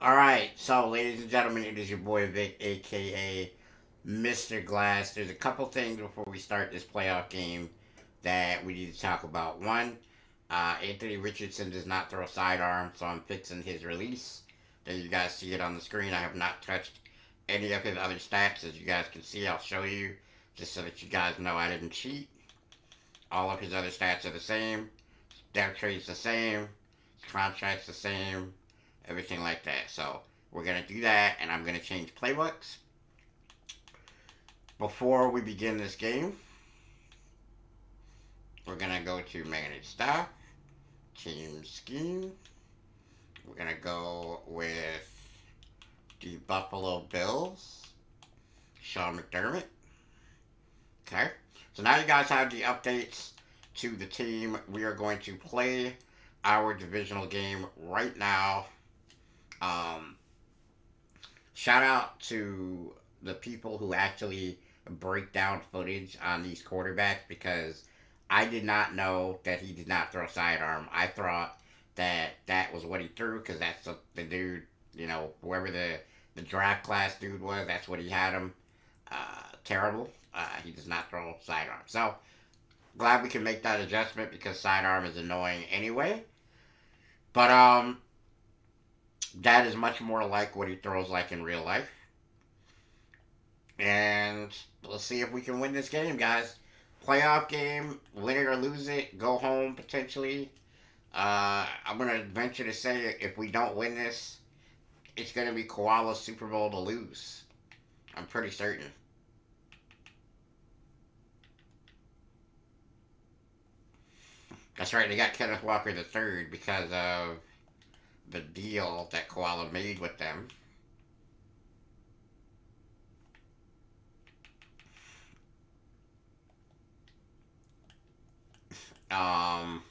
Alright, so ladies and gentlemen, it is your boy Vic, aka Mr. Glass. There's a couple things before we start this playoff game that we need to talk about. One, Anthony Richardson does not throw sidearm, so I'm fixing his release. Then you guys see it on the screen. I have not touched any of his other stats. As you guys can see, I'll show you just so that you guys know I didn't cheat. All of his other stats are the same. Depth trade's the same. His contract's the same. Everything like that. So we're going to do that, and I'm going to change playbooks. Before we begin this game, we're going to go to manage staff, team scheme. We're going to go with the Buffalo Bills, Sean McDermott. Okay. So now you guys have the updates to the team. We are going to play our divisional game right now. Shout out to the people who actually break down footage on these quarterbacks because I did not know that he did not throw sidearm. I thought that was what he threw because that's the dude, whoever the draft class dude was, that's what he had him. Terrible. He does not throw sidearm. So, glad we can make that adjustment because sidearm is annoying anyway. But, that is much more like what he throws like in real life. And let's see if we can win this game, guys. Playoff game, win it or lose it, go home potentially. I'm going to venture to say if we don't win this, it's going to be Koala's Super Bowl to lose. I'm pretty certain. That's right, they got Kenneth Walker the third because of the deal that Koala made with them. Um,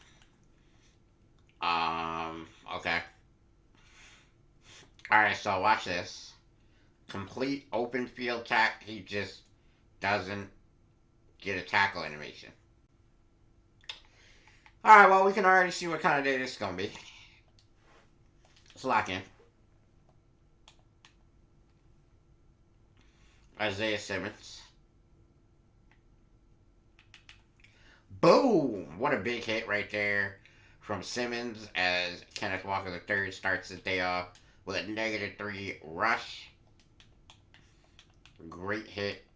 okay. Alright, so watch this. Complete open field tack. He just doesn't get a tackle animation. Alright, well, we can already see what kind of day this is going to be. Let's lock in. Isaiah Simmons. Boom! What a big hit right there from Simmons as Kenneth Walker III starts his day off with a -3 rush. Great hit.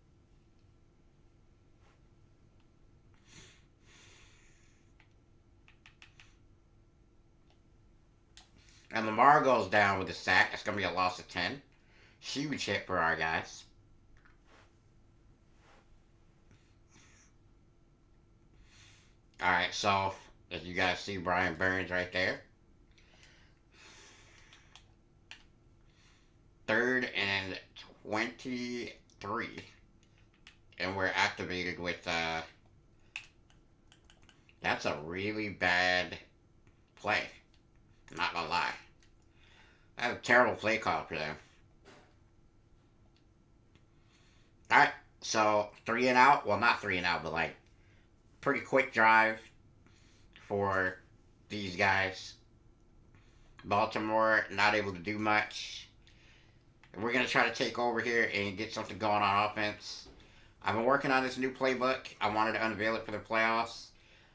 And Lamar goes down with a sack. It's going to be a loss of 10. Huge hit for our guys. Alright, so as you guys see, Brian Burns right there. 3rd and 23. And we're activated with, that's a really bad play. Not gonna lie. That's a terrible play call for them. Alright, so 3 and out. Well, not 3 and out, but like pretty quick drive for these guys. Baltimore not able to do much. We're going to try to take over here and get something going on offense. I've been working on this new playbook. I wanted to unveil it for the playoffs.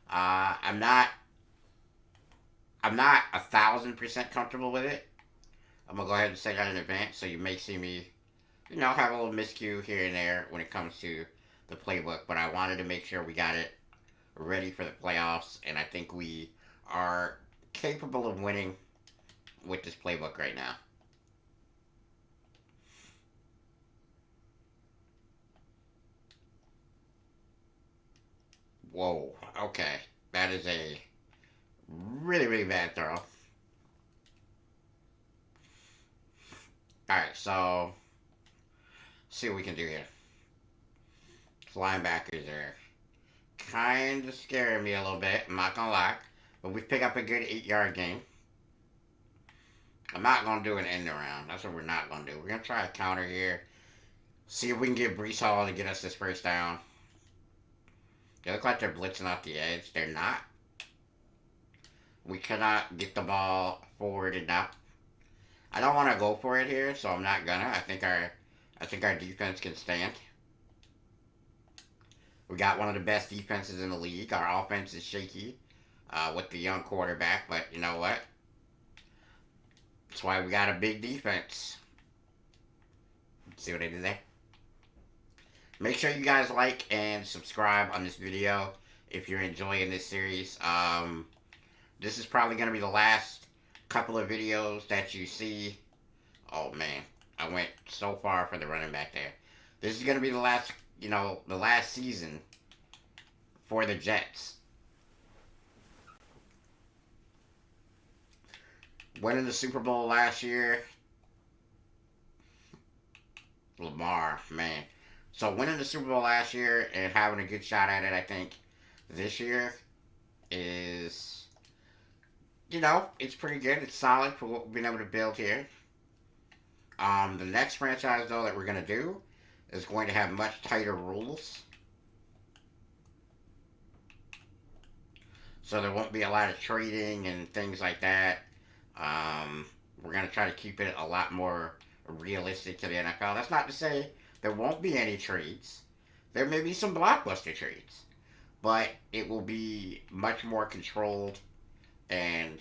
I'm not 1,000% comfortable with it. I'm going to go ahead and say that in advance so you may see me, have a little miscue here and there when it comes to the playbook. But I wanted to make sure we got it ready for the playoffs, and I think we are capable of winning with this playbook right now. Whoa, okay. That is a really, really bad throw. Alright, so see what we can do here. Linebackers are kind of scaring me a little bit, I'm not gonna lie. But we pick up a good 8-yard gain. I'm not gonna do an end around. That's what we're not gonna do. We're gonna try a counter here. See if we can get Brees Hall to get us this first down. They look like they're blitzing off the edge. They're not. We cannot get the ball forward enough. I don't want to go for it here, so I'm not gonna. I think our defense can stand. We got one of the best defenses in the league. Our offense is shaky with the young quarterback, but you know what? That's why we got a big defense. See what I did there? Make sure you guys like and subscribe on this video if you're enjoying this series. This is probably going to be the last couple of videos that you see. Oh man, I went so far for the running back there. This is going to be the last, the last season for the Jets. Winning the Super Bowl last year. Lamar, man. So winning the Super Bowl last year and having a good shot at it, I think, this year is, it's pretty good. It's solid for what we've been able to build here. The next franchise, though, that we're going to do is going to have much tighter rules. So there won't be a lot of trading and things like that. We're going to try to keep it a lot more realistic to the NFL. That's not to say there won't be any trades. There may be some blockbuster trades. But it will be much more controlled and,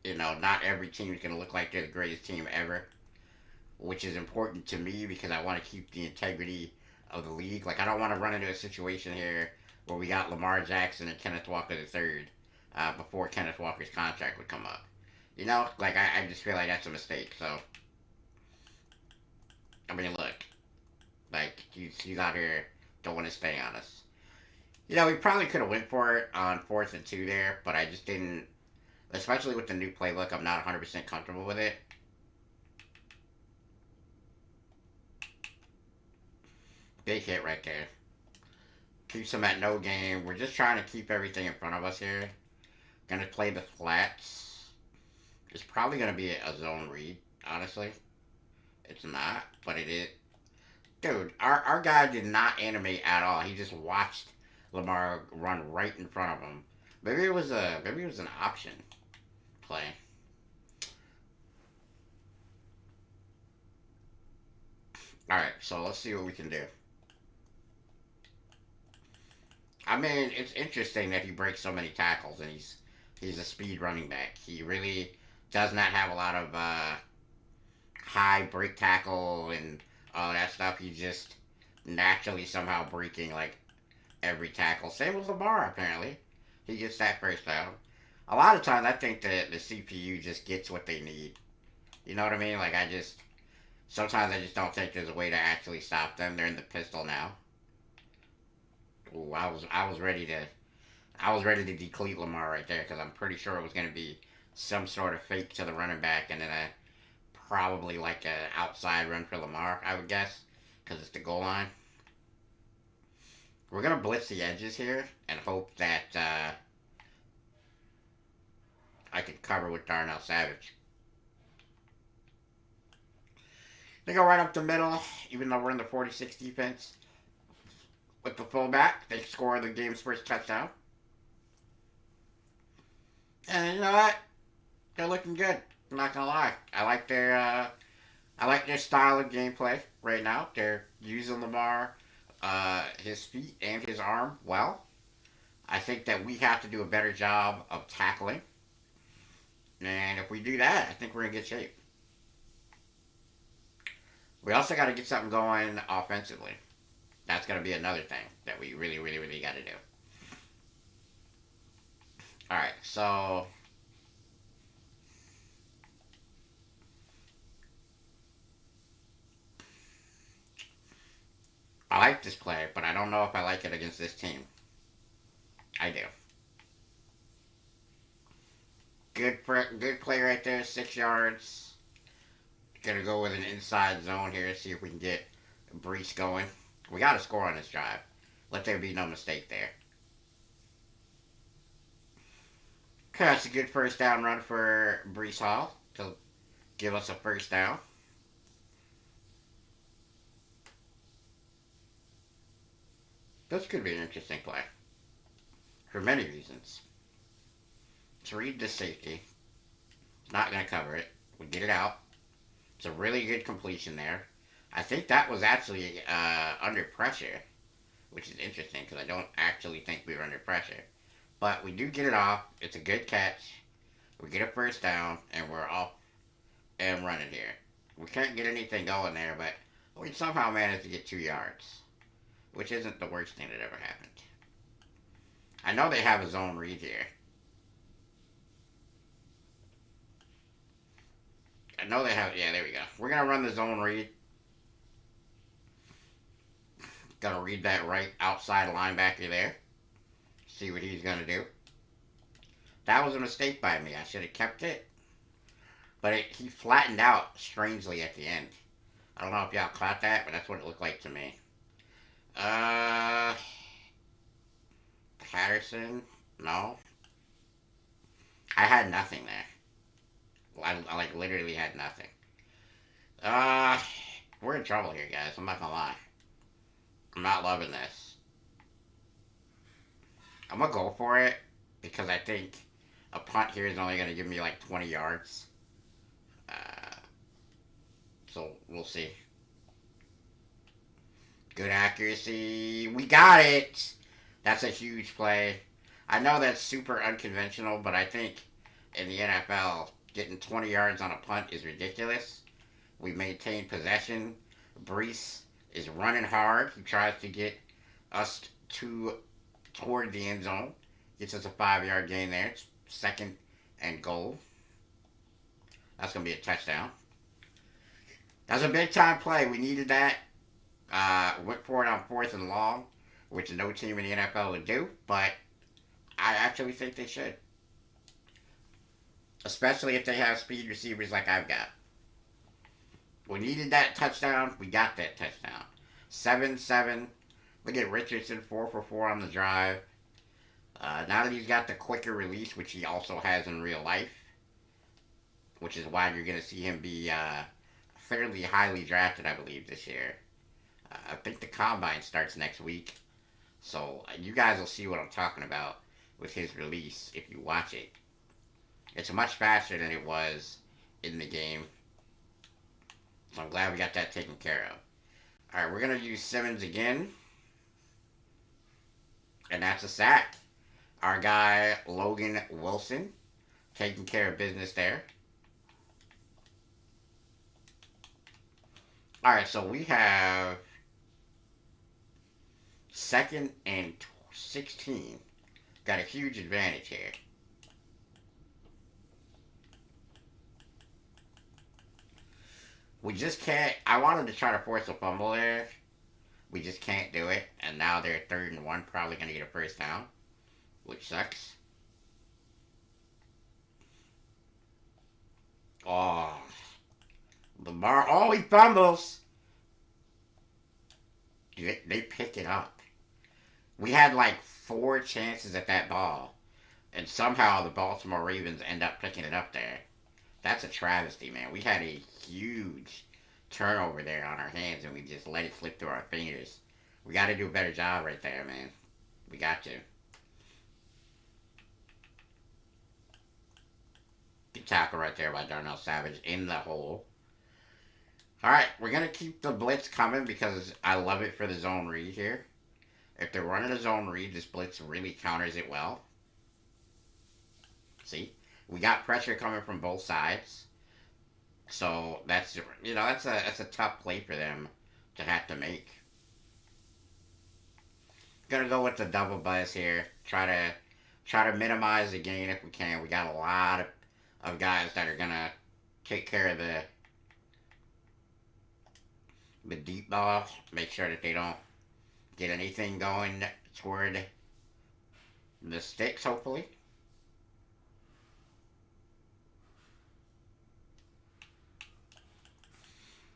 not every team is going to look like they're the greatest team ever, which is important to me because I want to keep the integrity of the league. Like, I don't want to run into a situation here where we got Lamar Jackson and Kenneth Walker III before Kenneth Walker's contract would come up. I just feel like that's a mistake. So, I mean, look, like, he's out here throwing his thing on us. We probably could have went for it on 4th and 2 there, but I just didn't. Especially with the new playbook, I'm not 100% comfortable with it. Big hit right there. Keeps them at no game. We're just trying to keep everything in front of us here. Gonna play the flats. It's probably gonna be a zone read, honestly. It's not, but it is. Dude, our guy did not animate at all. He just watched Lamar run right in front of him. Maybe it was an option play. All right, so let's see what we can do. I mean, it's interesting that he breaks so many tackles, and he's a speed running back. He really does not have a lot of high break tackle and all that stuff. He's just naturally somehow breaking like every tackle. Same with Lamar, apparently. He gets that first down. A lot of times, I think that the CPU just gets what they need. You know what I mean? Like, sometimes I just don't think there's a way to actually stop them. They're in the pistol now. Ooh, I was ready to decleat Lamar right there because I'm pretty sure it was going to be some sort of fake to the running back and then probably like an outside run for Lamar, I would guess, because it's the goal line. We're going to blitz the edges here and hope that I can cover with Darnell Savage. They go right up the middle, even though we're in the 46 defense. With the fullback, they score the game's first touchdown. And you know what? They're looking good. I'm not gonna lie. I like their style of gameplay right now. They're using Lamar, his feet and his arm well. I think that we have to do a better job of tackling. And if we do that, I think we're in good shape. We also got to get something going offensively. That's going to be another thing that we really, really, really got to do. All right, so I like this play, but I don't know if I like it against this team. I do. Good play right there, 6 yards. Gonna go with an inside zone here, see if we can get Brees going. We got to score on this drive. Let there be no mistake there. Okay, that's a good first down run for Brees Hall to give us a first down. This could be an interesting play for many reasons. Let's read the safety. It's not going to cover it. We get it out. It's a really good completion there. I think that was actually under pressure, which is interesting because I don't actually think we were under pressure. But we do get it off. It's a good catch. We get a first down, and we're off and running here. We can't get anything going there, but we somehow managed to get 2 yards, which isn't the worst thing that ever happened. I know they have a zone read here. I know they have. Yeah, there we go. We're gonna run the zone read. Gonna read that right outside linebacker there. See what he's gonna do. That was a mistake by me. I should have kept it. But he flattened out strangely at the end. I don't know if y'all caught that, but that's what it looked like to me. Uh, Patterson? No. I had nothing there. I like literally had nothing. Uh, we're in trouble here, guys. I'm not gonna lie. I'm not loving this. I'm gonna go for it because I think a punt here is only gonna give me like 20 yards. Uh, so we'll see. Good accuracy. We got it. That's a huge play. I know that's super unconventional, but I think in the NFL, getting 20 yards on a punt is ridiculous. We maintain possession. Brees is running hard. He tries to get us toward the end zone. Gets us a 5 yard gain there. It's second and goal. That's going to be a touchdown. That's a big time play. We needed that. Went for it on fourth and long, which no team in the NFL would do, but I actually think they should. Especially if they have speed receivers like I've got. We needed that touchdown. We got that touchdown. 7-7. Look at Richardson, 4 for 4 on the drive. Now that he's got the quicker release, which he also has in real life, which is why you're going to see him be fairly highly drafted, I believe, this year. I think the combine starts next week. So you guys will see what I'm talking about with his release if you watch it. It's much faster than it was in the game. So I'm glad we got that taken care of. Alright, we're going to use Simmons again. And that's a sack. Our guy, Logan Wilson, taking care of business there. Alright, so we have 2nd and 16. Got a huge advantage here. We just can't. I wanted to try to force a fumble there. We just can't do it. And now they're 3rd and 1, probably going to get a first down, which sucks. Oh, Lamar. Oh, he fumbles. They pick it up. We had like 4 chances at that ball. And somehow the Baltimore Ravens end up picking it up there. That's a travesty, man. We had a huge turnover there on our hands, and we just let it slip through our fingers. We got to do a better job right there, man. We got to. Good tackle right there by Darnell Savage in the hole. Alright, we're going to keep the blitz coming because I love it for the zone read here. If they're running a zone read, this blitz really counters it well. See? We got pressure coming from both sides. So that's that's a tough play for them to have to make. Gonna go with the double buzz here. Try to minimize the gain if we can. We got a lot of guys that are gonna take care of the deep ball. Make sure that they don't get anything going toward the sticks, hopefully.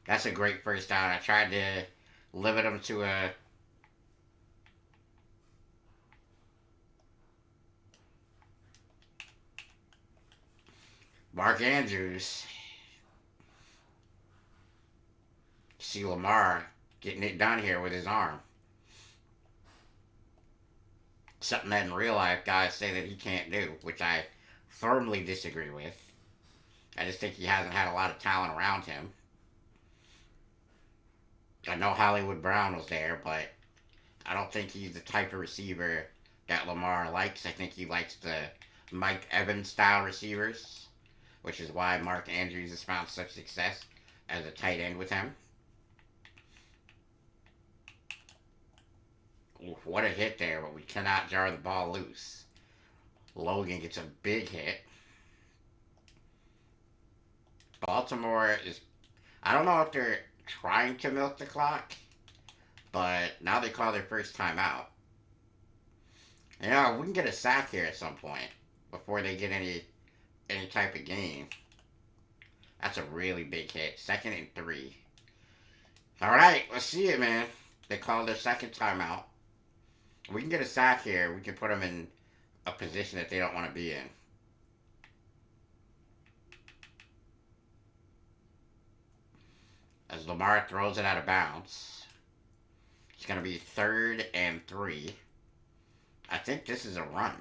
That's a great first down. I tried to limit them to a Mark Andrews. See Lamar getting it done here with his arm. Something that in real life guys say that he can't do, which I firmly disagree with. I just think he hasn't had a lot of talent around him. I know Hollywood Brown was there, but I don't think he's the type of receiver that Lamar likes. I think he likes the Mike Evans style receivers, which is why Mark Andrews has found such success as a tight end with him. Oof, what a hit there, but we cannot jar the ball loose. Logan gets a big hit. Baltimore is. I don't know if they're trying to milk the clock, but now they call their first timeout. You know, we can get a sack here at some point before they get any type of gain. That's a really big hit. 2nd and 3. All right, let's see it, man. They call their second timeout. We can get a sack here. We can put them in a position that they don't want to be in. As Lamar throws it out of bounds. It's going to be 3rd and 3. I think this is a run,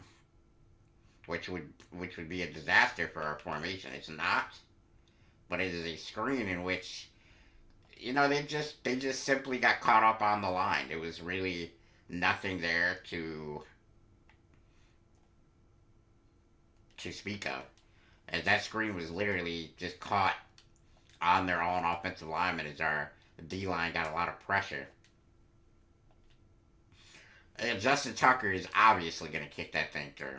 which would be a disaster for our formation. It's not, but it is a screen in which they just simply got caught up on the line. It was really nothing there to speak of, as that screen was literally just caught on their own offensive lineman as our D line got a lot of pressure. And Justin Tucker is obviously going to kick that thing through.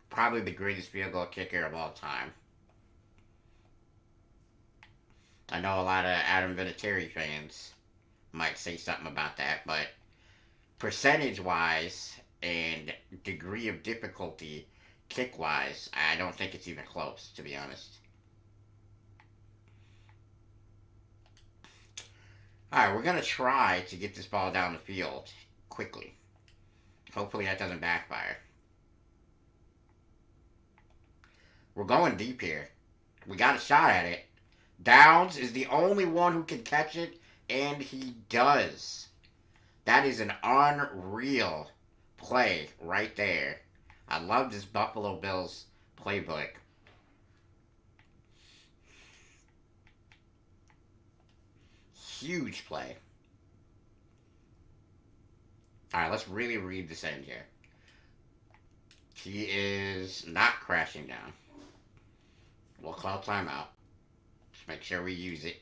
Probably the greatest field goal kicker of all time. I know a lot of Adam Vinatieri fans might say something about that, but percentage wise and degree of difficulty kick wise, I don't think it's even close, to be honest. Alright, we're going to try to get this ball down the field quickly. Hopefully that doesn't backfire. We're going deep here. We got a shot at it. Downs is the only one who can catch it, and he does. That is an unreal play right there. I love this Buffalo Bills playbook. Huge play. Alright, let's really read this end here. He is not crashing down. We'll call timeout. Just make sure we use it.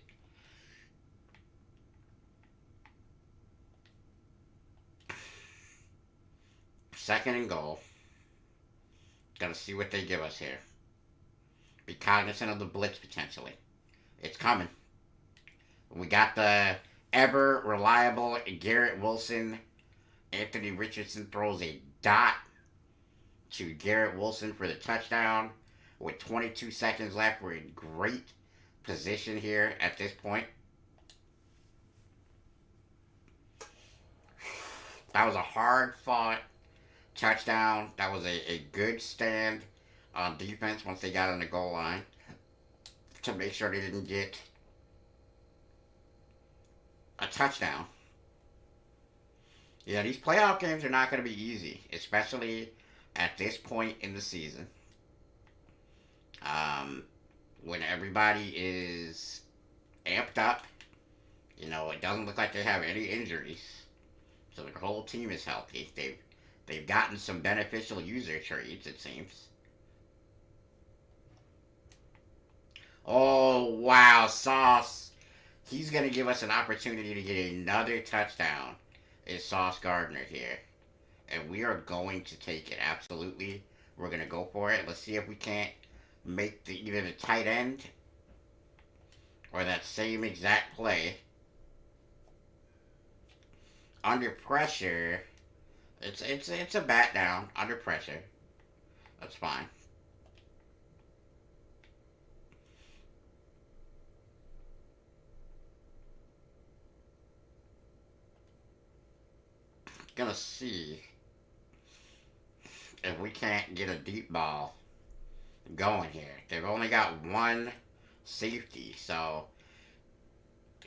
Second and goal. Gotta see what they give us here. Be cognizant of the blitz potentially. It's coming. We got the ever reliable Garrett Wilson. Anthony Richardson throws a dot to Garrett Wilson for the touchdown. With 22 seconds left, we're in great position here at this point. That was a hard fought touchdown. That was a good stand on defense once they got on the goal line to make sure they didn't get a touchdown. Yeah, these playoff games are not going to be easy, especially at this point in the season. When everybody is amped up, it doesn't look like they have any injuries, so the whole team is healthy. They've gotten some beneficial user trades, it seems. Oh wow, Sauce! He's gonna give us an opportunity to get another touchdown. Is Sauce Gardner here? And we are going to take it, absolutely. We're going to go for it. Let's see if we can't make either the tight end or that same exact play. Under pressure, it's a bat down. Under pressure. That's fine. Gonna see if we can't get a deep ball going here. They've only got one safety, so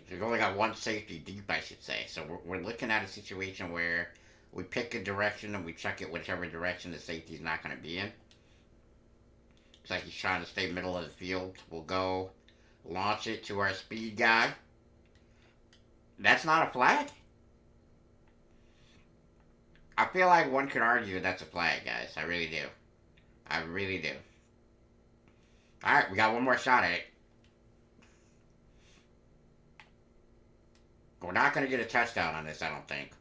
they've only got one safety deep, I should say. So we're looking at a situation where we pick a direction and we chuck it whichever direction the safety's not going to be in. Looks like he's trying to stay middle of the field. We'll go launch it to our speed guy. That's not a flag? I feel like one could argue that's a flag, guys. I really do. I really do. Alright, we got one more shot at it. We're not going to get a touchdown on this, I don't think.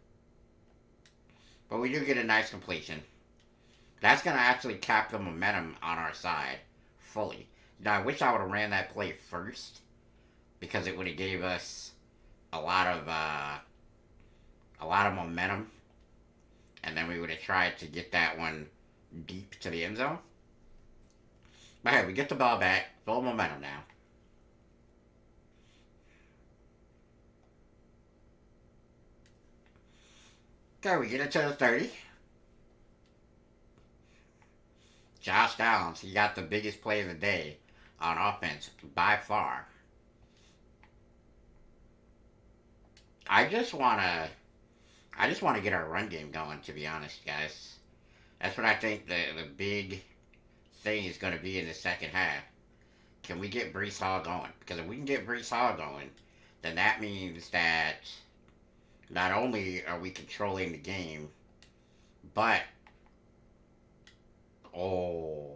But we do get a nice completion. That's going to actually cap the momentum on our side fully. Now, I wish I would have ran that play first, because it would have gave us a lot of momentum, and then we would have tried to get that one deep to the end zone. But hey, we get the ball back, full momentum now. Okay, we get it to the 30. Josh Downs, he got the biggest play of the day on offense by far. I just wanna get our run game going, to be honest, guys. That's what I think the big thing is going to be in the second half. Can we get Brees Hall going? Because if we can get Brees Hall going, then that means that not only are we controlling the game, but oh,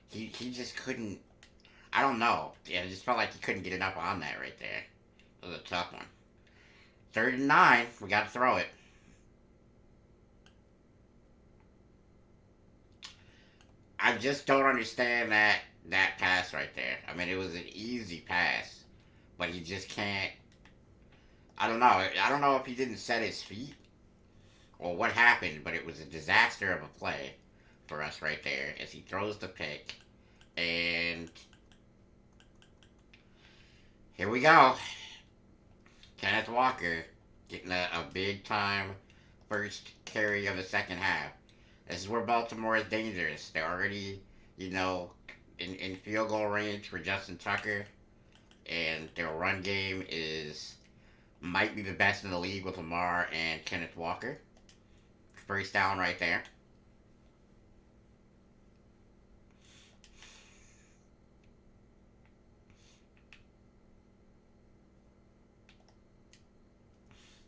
he just couldn't. I don't know. Yeah, it just felt like he couldn't get enough on that right there. It was a tough one. 39. We got to throw it. I just don't understand that pass right there. I mean, it was an easy pass, but he just can't. I don't know. I don't know if he didn't set his feet or what happened, but it was a disaster of a play for us right there as he throws the pick. And here we go. Kenneth Walker getting a big time first carry of the second half. This is where Baltimore is dangerous. They're already, in field goal range for Justin Tucker, and their run game might be the best in the league with Lamar and Kenneth Walker. First down right there.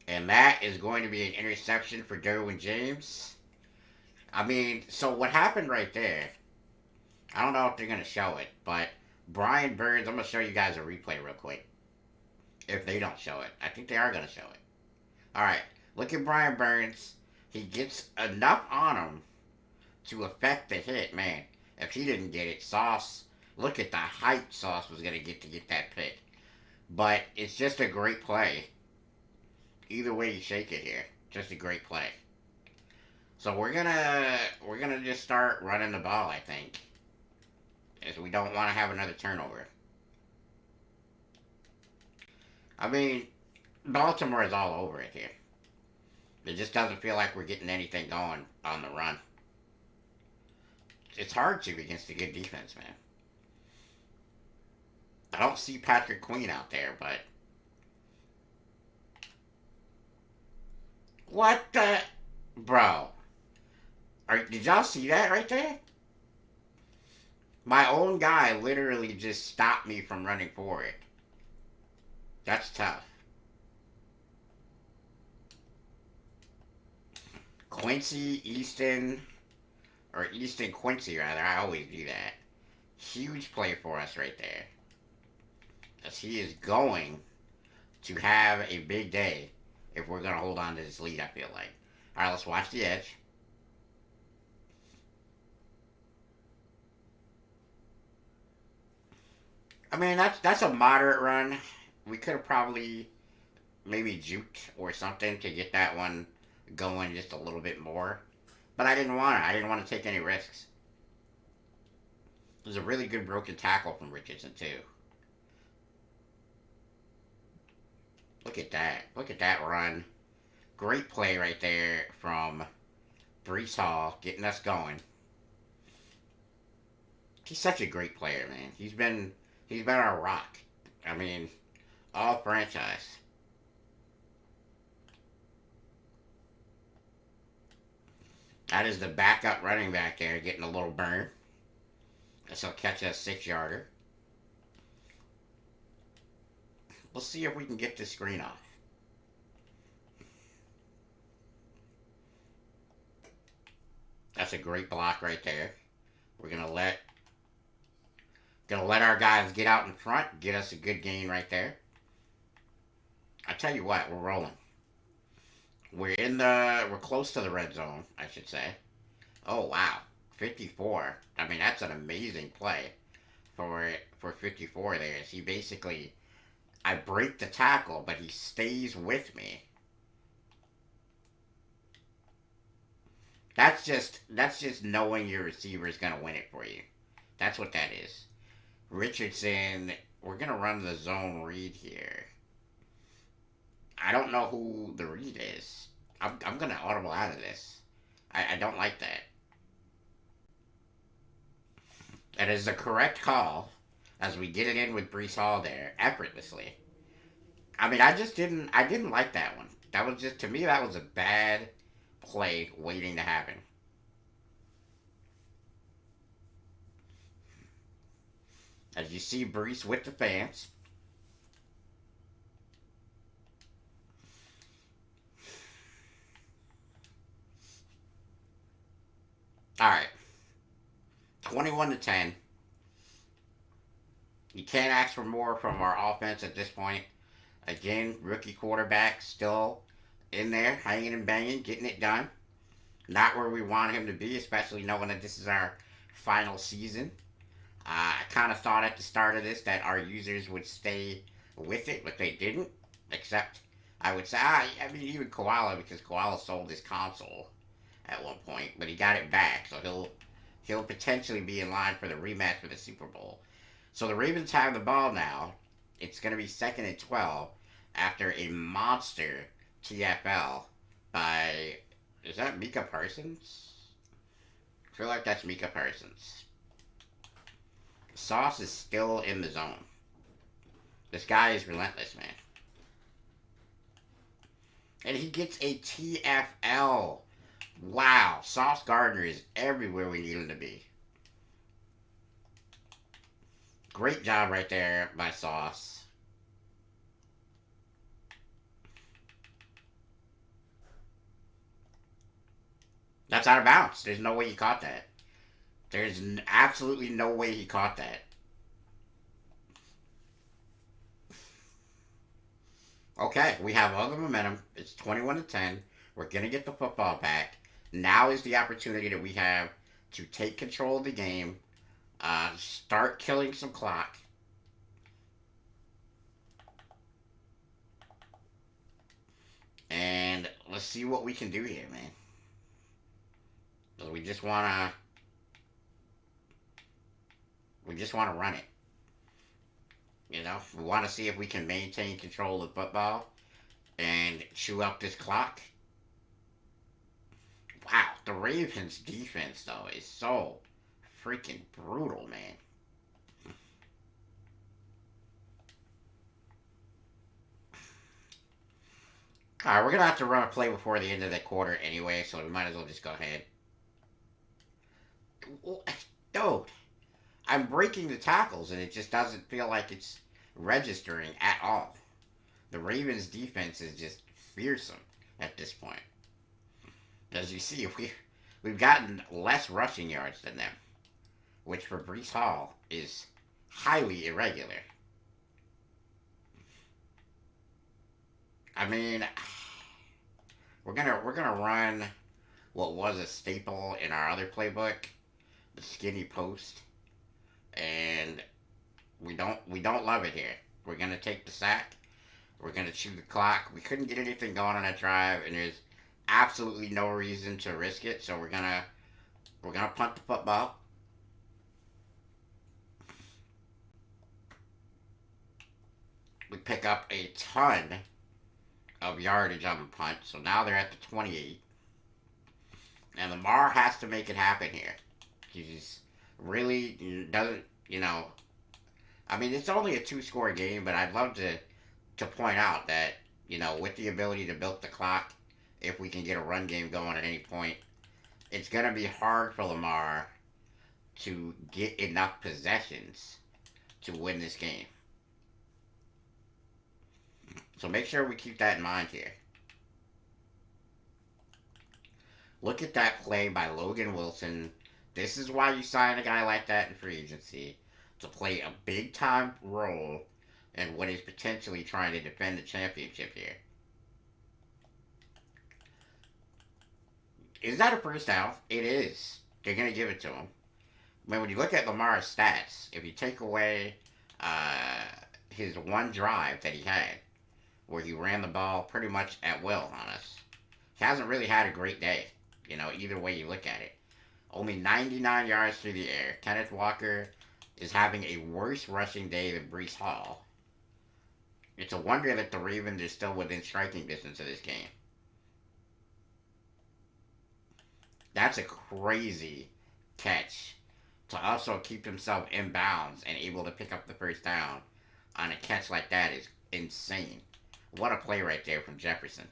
And that is going to be an interception for Derwin James. I mean, so what happened right there, I don't know if they're going to show it, but Brian Burns, I'm going to show you guys a replay real quick. If they don't show it. I think they are going to show it. Alright, look at Brian Burns. He gets enough on him to affect the hit, man. If he didn't get it, Sauce, look at the height Sauce was going to get that pick. But it's just a great play. Either way you shake it here, just a great play. So we're gonna just start running the ball, I think, as we don't want to have another turnover. I mean, Baltimore is all over it here. It just doesn't feel like we're getting anything going on the run. It's hard to against a good defense, man. I don't see Patrick Queen out there, but what the, bro? Did y'all see that right there? My own guy literally just stopped me from running for it. That's tough. Quincy Easton, or Easton Quincy rather, I always do that. Huge play for us right there. As he is going to have a big day if we're going to hold on to this lead, I feel like. Alright, let's watch the edge. I mean, that's a moderate run. We could have probably maybe juked or something to get that one going just a little bit more. But I didn't want to. I didn't want to take any risks. It was a really good broken tackle from Richardson, too. Look at that. Look at that run. Great play right there from Brees Hall getting us going. He's such a great player, man. He's been our rock. I mean, all franchise. That is the backup running back there getting a little burn. This will catch a 6-yarder. We'll see if we can get this screen off. That's a great block right there. We're gonna let our guys get out in front, get us a good gain right there. I tell you what, we're rolling. We're close to the red zone, I should say. Oh wow, 54. I mean, that's an amazing play for 54 there. He basically, I break the tackle, but he stays with me. That's just knowing your receiver is gonna win it for you. That's what that is. Richardson, we're gonna run the zone read here. I don't know who the read is. I'm gonna audible out of this. I don't like that. That is the correct call as we get it in with Brees Hall there effortlessly. I mean, I didn't like that one. That was just, to me, that was a bad play waiting to happen. As you see Brees with the fans. All right, 21-10. You can't ask for more from our offense at this point. Again, rookie quarterback still in there, hanging and banging, getting it done. Not where we want him to be, especially knowing that this is our final season. I kind of thought at the start of this that our users would stay with it, but they didn't. Except, I would say, I mean, even Koala, because Koala sold his console at one point, but he got it back, so he'll potentially be in line for the rematch for the Super Bowl. So the Ravens have the ball now. It's going to be 2nd and 12 after a monster TFL by, is that Micah Parsons? I feel like that's Micah Parsons. Sauce is still in the zone. This guy is relentless, man. And he gets a TFL. Wow, Sauce Gardner is everywhere we need him to be. Great job right there by Sauce. That's out of bounds. There's no way he caught that. There's absolutely no way he caught that. Okay, we have all the momentum. It's 21-10. We're going to get the football back. Now is the opportunity that we have to take control of the game, start killing some clock. And let's see what we can do here, man. We just wanna run it. You know, we want to see if we can maintain control of football and chew up this clock. Wow, the Ravens' defense though is so freaking brutal, man. All right, we're gonna have to run a play before the end of the quarter anyway, so we might as well just go ahead. Dude, I'm breaking the tackles and it just doesn't feel like it's registering at all. The Ravens' defense is just fearsome at this point. As you see, we've gotten less rushing yards than them, which for Brees Hall is highly irregular. I mean, we're gonna run what was a staple in our other playbook, the skinny post, and we don't love it here. We're gonna take the sack. We're gonna chew the clock. We couldn't get anything going on that drive, and there's absolutely no reason to risk it. So we're gonna punt the football. We pick up a ton of yardage on the punt, so now they're at the 28. And Lamar has to make it happen here. He's really doesn't, I mean, it's only a two-score game, but I'd love to point out that, with the ability to milk the clock, if we can get a run game going at any point, it's going to be hard for Lamar to get enough possessions to win this game. So make sure we keep that in mind here. Look at that play by Logan Wilson. This is why you sign a guy like that in free agency, to play a big time role in what is potentially trying to defend the championship here. Is that a first down? It is. They're going to give it to him. I mean, when you look at Lamar's stats, if you take away uh, his one drive that he had, where he ran the ball pretty much at will on us, he hasn't really had a great day. You know, either way you look at it. Only 99 yards through the air. Kenneth Walker is having a worse rushing day than Breece Hall. It's a wonder that the Ravens are still within striking distance of this game. That's a crazy catch to also keep himself in bounds and able to pick up the first down on a catch like that is insane. What a play right there from Jefferson.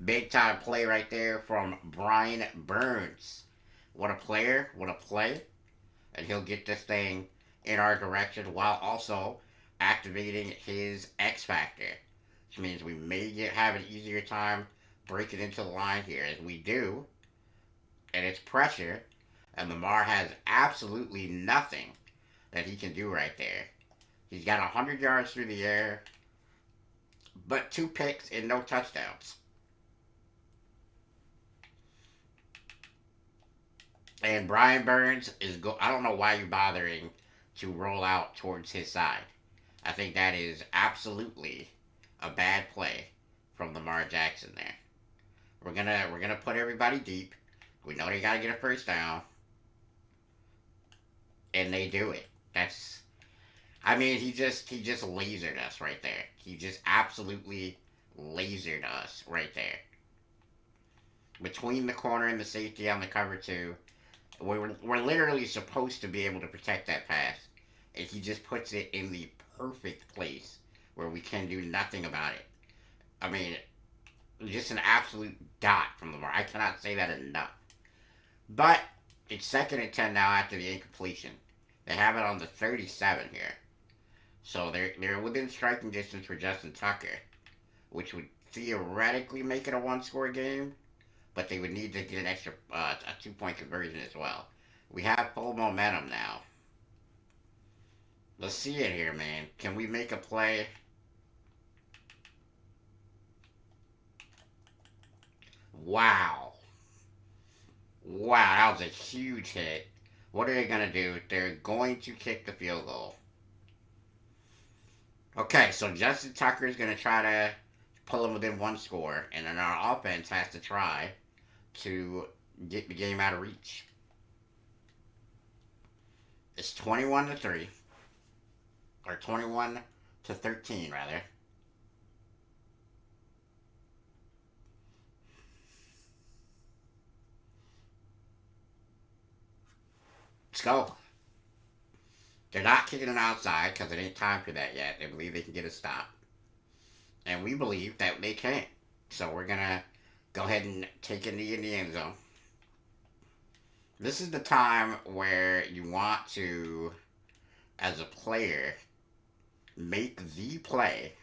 Big time play right there from Brian Burns. What a player, what a play. And he'll get this thing in our direction while also activating his X Factor. Which means we may have an easier time breaking into the line here. As we do, and it's pressure, and Lamar has absolutely nothing that he can do right there. He's got 100 yards through the air, but 2 picks and no touchdowns. And Brian Burns is I don't know why you're bothering to roll out towards his side. I think that is absolutely a bad play from Lamar Jackson there. We're gonna put everybody deep. We know they gotta get a first down. And they do it. That's I mean he just lasered us right there. He just absolutely lasered us right there. Between the corner and the safety on the cover 2. We're literally supposed to be able to protect that pass, and he just puts it in the perfect place where we can do nothing about it. I mean, just an absolute dot from Lamar. I cannot say that enough. But it's 2nd and 10 now after the incompletion. They have it on the 37 here, so they're within striking distance for Justin Tucker, which would theoretically make it a 1-score game. But they would need to get an extra a 2-point conversion as well. We have full momentum now. Let's see it here, man. Can we make a play? Wow. Wow, that was a huge hit. What are they going to do? They're going to kick the field goal. Okay, so Justin Tucker is going to try to pull him within 1 score, and then our offense has to try to get the game out of reach. It's 21-3, or 21-13 rather. Let's go. They're not kicking it outside because it ain't time for that yet. They believe they can get a stop, and we believe that they can't. So we're gonna go ahead and take a knee in the end zone. This is the time where you want to, as a player, make the play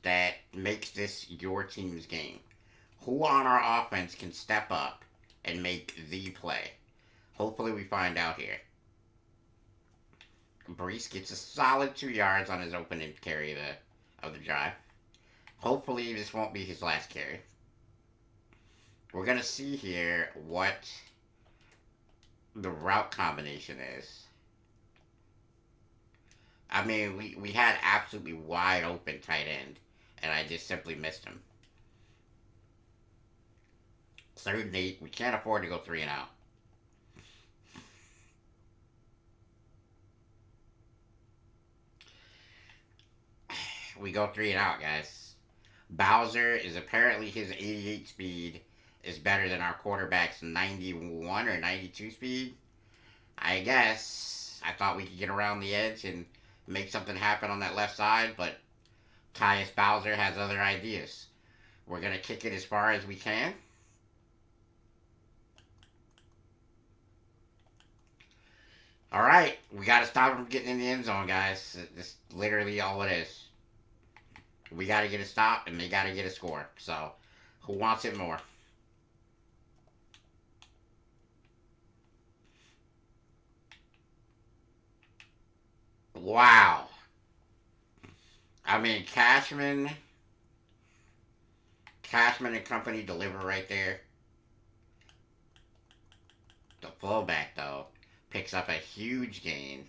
that makes this your team's game. Who on our offense can step up and make the play? Hopefully we find out here. Breece gets a solid 2 yards on his opening carry of the drive. Hopefully this won't be his last carry. We're going to see here what the route combination is. I mean, we had absolutely wide open tight end, and I just simply missed him. 3rd and 8. We can't afford to go 3 and out. We go 3 and out, guys. Bowser is apparently his 88 speed is better than our quarterback's 91 or 92 speed. I guess. I thought we could get around the edge and make something happen on that left side, but Tyus Bowser has other ideas. We're going to kick it as far as we can. All right, we got to stop him from getting in the end zone, guys. That's literally all it is. We got to get a stop, and they got to get a score. So, who wants it more? Wow. I mean, Cashman and company deliver right there. The fullback though picks up a huge gain.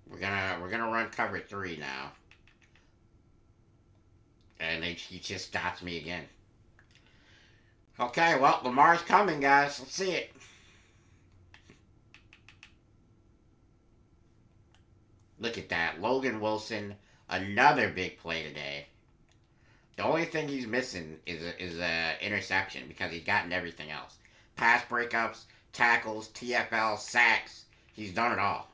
We're gonna run cover three now, and he just stops me again. Okay, well Lamar's coming, guys. Let's see it. Look at that, Logan Wilson, another big play today. The only thing he's missing is a interception because he's gotten everything else. Pass breakups, tackles, TFL, sacks. He's done it all.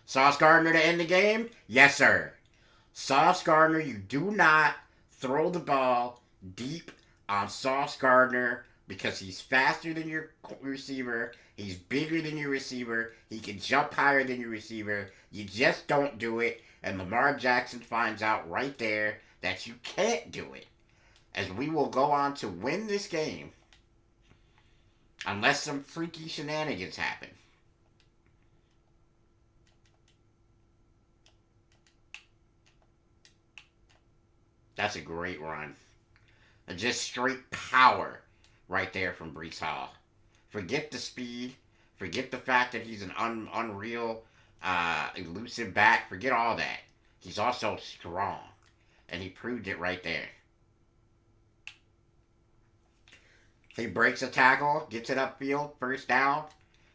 Sauce Gardner to end the game? Yes, sir. Sauce Gardner, you do not throw the ball deep on Sauce Gardner because he's faster than your receiver. He's bigger than your receiver. He can jump higher than your receiver. You just don't do it. And Lamar Jackson finds out right there that you can't do it. As we will go on to win this game unless some freaky shenanigans happen. That's a great run. Just straight power right there from Brees Hall. Forget the speed. Forget the fact that he's an unreal, elusive back. Forget all that. He's also strong. And he proved it right there. He breaks a tackle, gets it upfield, first down,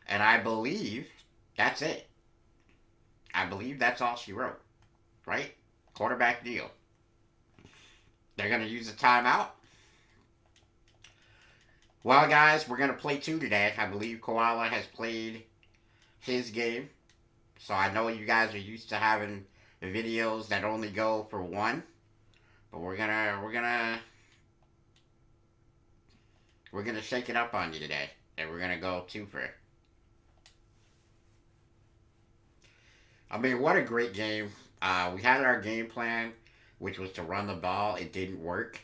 and I believe that's it. I believe that's all she wrote. Right? Quarterback deal. They're going to use a timeout. Well, guys, we're going to play two today. I believe Koala has played his game. So I know you guys are used to having videos that only go for one. But we're gonna shake it up on you today. And we're gonna go two for. I mean, what a great game. We had our game plan, which was to run the ball. It didn't work.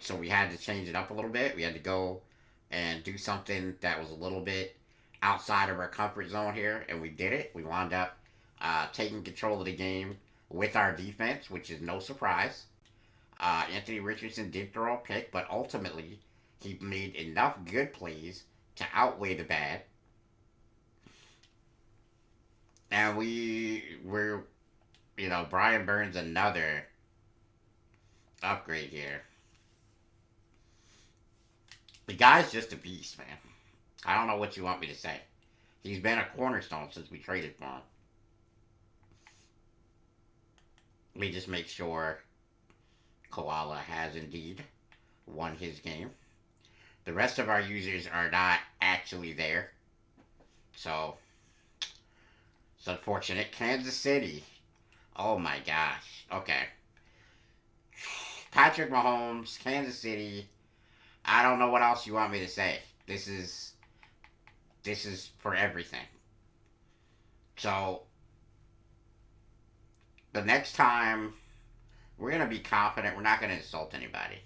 So we had to change it up a little bit. We had to go and do something that was a little bit outside of our comfort zone here, and we did it. We wound up taking control of the game with our defense, which is no surprise. Anthony Richardson did throw a pick, but ultimately he made enough good plays to outweigh the bad. And Brian Burns another upgrade here. The guy's just a beast, man. I don't know what you want me to say. He's been a cornerstone since we traded for him. Let me just make sure Koala has indeed won his game. The rest of our users are not actually there. So, it's unfortunate. Kansas City. Oh my gosh. Okay. Patrick Mahomes, Kansas City. I don't know what else you want me to say. This is for everything. So, the next time we're gonna be confident. We're not gonna insult anybody.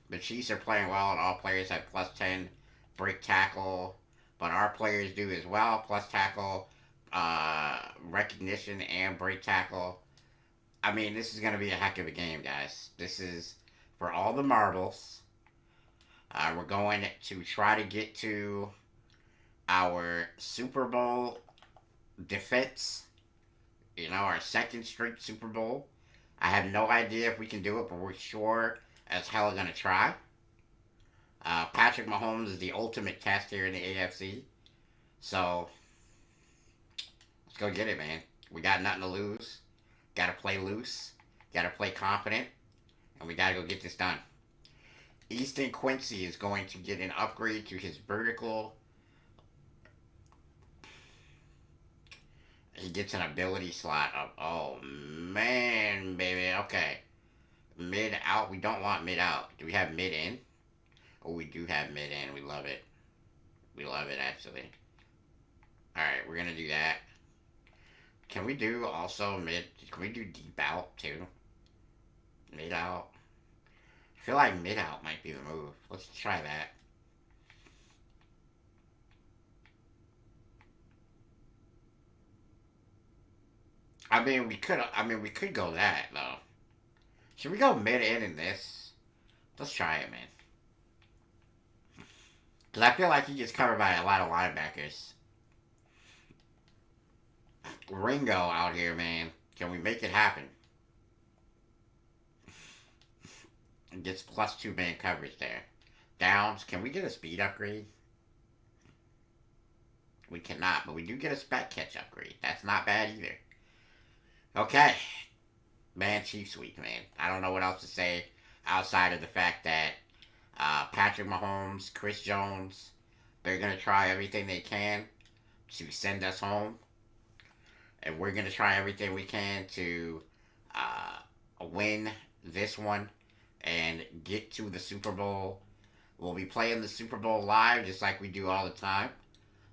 The Chiefs are playing well, and all players have +10 break tackle, but our players do as well. Plus tackle, recognition, and break tackle. I mean, this is gonna be a heck of a game, guys. This is for all the marbles. We're going to try to get to our Super Bowl defense. Our second straight Super Bowl. I have no idea if we can do it, but we're sure as hell going to try. Patrick Mahomes is the ultimate test here in the AFC. So, let's go get it, man. We got nothing to lose. Got to play loose. Got to play confident. And we got to go get this done. Easton Quincy is going to get an upgrade to his vertical. He gets an ability slot up. Oh, man, baby. Okay. Mid out. We don't want mid out. Do we have mid in? Oh, we do have mid in. We love it. We love it, actually. Alright, we're gonna do that. Can we do also mid? Can we do deep out too? Mid out? I feel like mid out might be the move. Let's try that. we could go that though. Should we go mid in this? Let's try it, man. Because I feel like he gets covered by a lot of linebackers. Ringo out here, man. Can we make it happen? It gets plus 2 man coverage there. Downs. Can we get a speed upgrade? We cannot, but we do get a spec catch upgrade. That's not bad either. Okay. Man, Chiefs week, man. I don't know what else to say outside of the fact that Patrick Mahomes, Chris Jones, they're going to try everything they can to send us home. And we're going to try everything we can to win this one and get to the Super Bowl. We'll be playing the Super Bowl live just like we do all the time.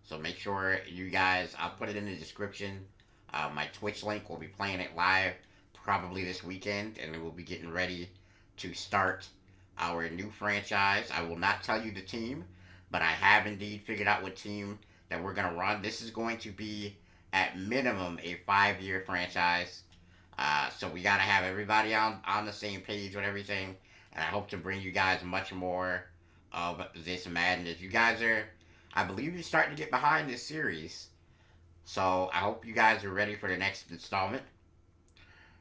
So make sure you guys, I'll put it in the description. My Twitch link, will be playing it live probably this weekend, and we'll be getting ready to start our new franchise. I will not tell you the team, but I have indeed figured out what team that we're going to run. This is going to be, at minimum, a 5-year franchise. So we got to have everybody on the same page with everything, and I hope to bring you guys much more of this madness. You guys are, I believe you're starting to get behind this series. So I hope you guys are ready for the next installment.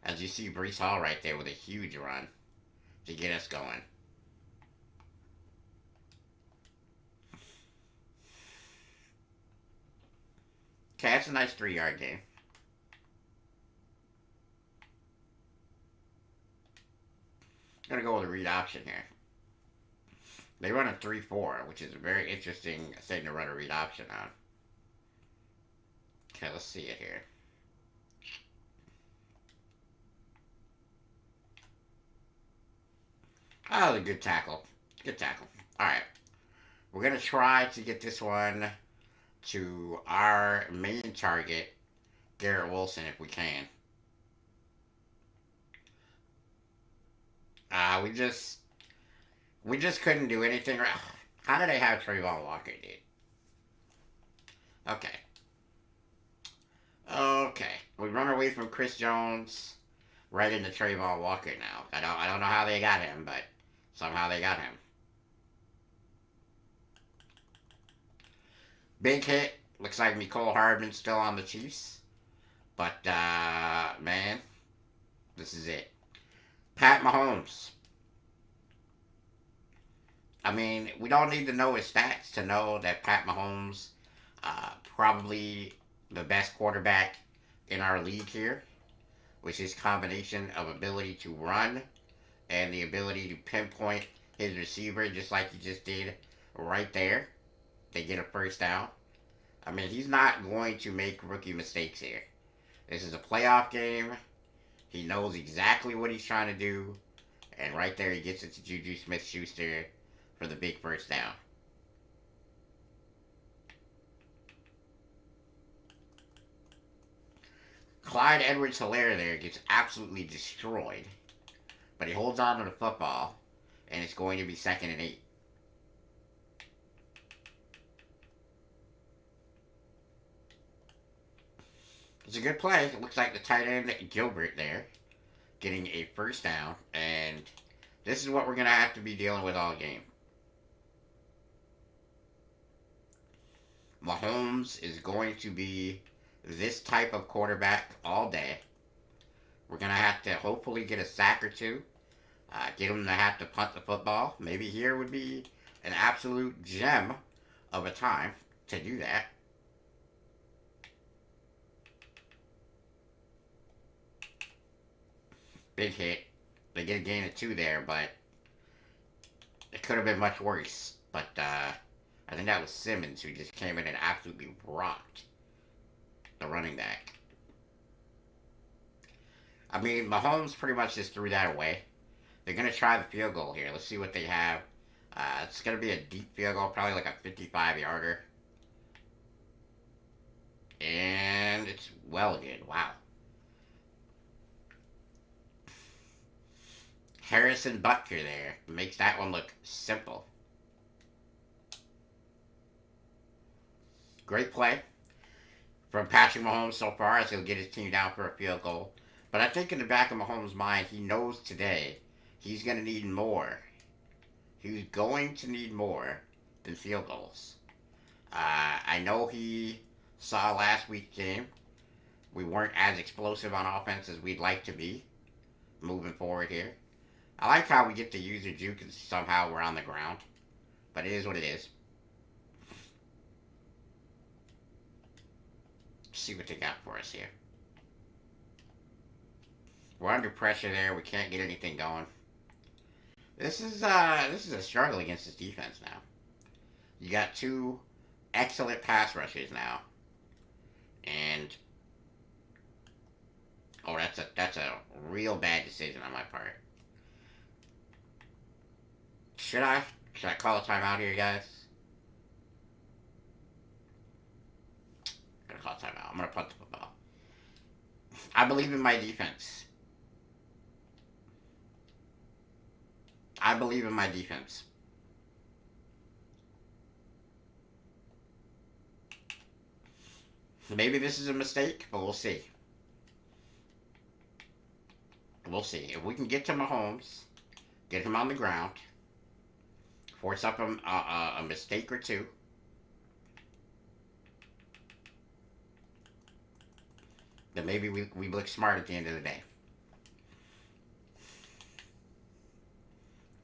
As you see Brees Hall right there with a huge run to get us going. Okay, that's a nice 3-yard game. I'm going to go with a read option here. They run a 3-4, which is a very interesting thing to run a read option on. Okay, let's see it here. Oh, a good tackle. Good tackle. Alright. We're going to try to get this one to our main target, Garrett Wilson, if we can. We just couldn't do anything right. How did they have Trayvon Walker, dude? Okay. Okay. We run away from Chris Jones right into Trayvon Walker now. I don't know how they got him, but somehow they got him. Big hit. Looks like Mecole Hardman's still on the Chiefs. But, man, this is it. Pat Mahomes. I mean, we don't need to know his stats to know that Pat Mahomes, probably the best quarterback in our league here, which is combination of ability to run and the ability to pinpoint his receiver just like he just did right there. They get a first down. I mean, he's not going to make rookie mistakes here. This is a playoff game. He knows exactly what he's trying to do. And right there, he gets it to Juju Smith-Schuster for the big first down. Clyde Edwards-Helaire there gets absolutely destroyed. But he holds on to the football. And it's going to be 2nd and 8. It's a good play. It looks like the tight end Gilbert there getting a first down. And this is what we're going to have to be dealing with all game. Mahomes is going to be this type of quarterback all day. We're going to have to hopefully get a sack or two. Get him to have to punt the football. Maybe here would be an absolute gem of a time to do that. Big hit. They get a gain of 2 there, but it could have been much worse. But I think that was Simmons who just came in and absolutely rocked the running back. I mean, Mahomes pretty much just threw that away. They're going to try the field goal here. Let's see what they have. It's going to be a deep field goal, probably like a 55-yarder. And it's well good. Wow. Harrison Butker there makes that one look simple. Great play from Patrick Mahomes so far as he'll get his team down for a field goal. But I think in the back of Mahomes' mind, he knows today he's going to need more. He's going to need more than field goals. I know he saw last week's game. We weren't as explosive on offense as we'd like to be moving forward here. I like how we get to use the juke and somehow we're on the ground. But it is what it is. Let's see what they got for us here. We're under pressure there. We can't get anything going. This is a struggle against this defense now. You got two excellent pass rushers now, and oh, that's a real bad decision on my part. Should I call a timeout here, guys? I'm gonna call a timeout. I'm gonna punt the football. I believe in my defense. I believe in my defense. Maybe this is a mistake, but we'll see. We'll see. If we can get to Mahomes, get him on the ground, force up a mistake or two, then maybe we look smart at the end of the day.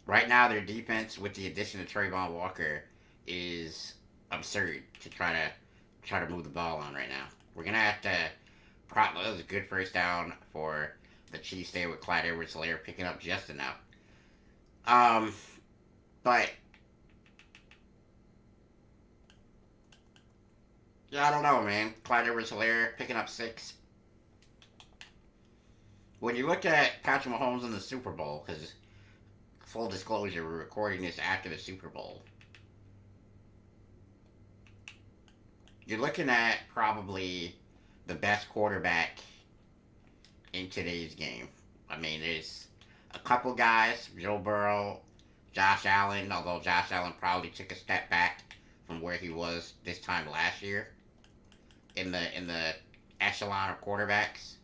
Right now, their defense, with the addition of Trayvon Walker, is absurd to try to move the ball on right now. We're gonna have to. That was a good first down for the Chiefs there with Clyde Edwards-Helaire picking up just enough. But yeah, I don't know, man. Clyde Edwards-Helaire picking up 6. When you look at Patrick Mahomes in the Super Bowl, because full disclosure, we're recording this after the Super Bowl. You're looking at probably the best quarterback in today's game. I mean, there's a couple guys, Joe Burrow, Josh Allen, although Josh Allen probably took a step back from where he was this time last year in the echelon of quarterbacks.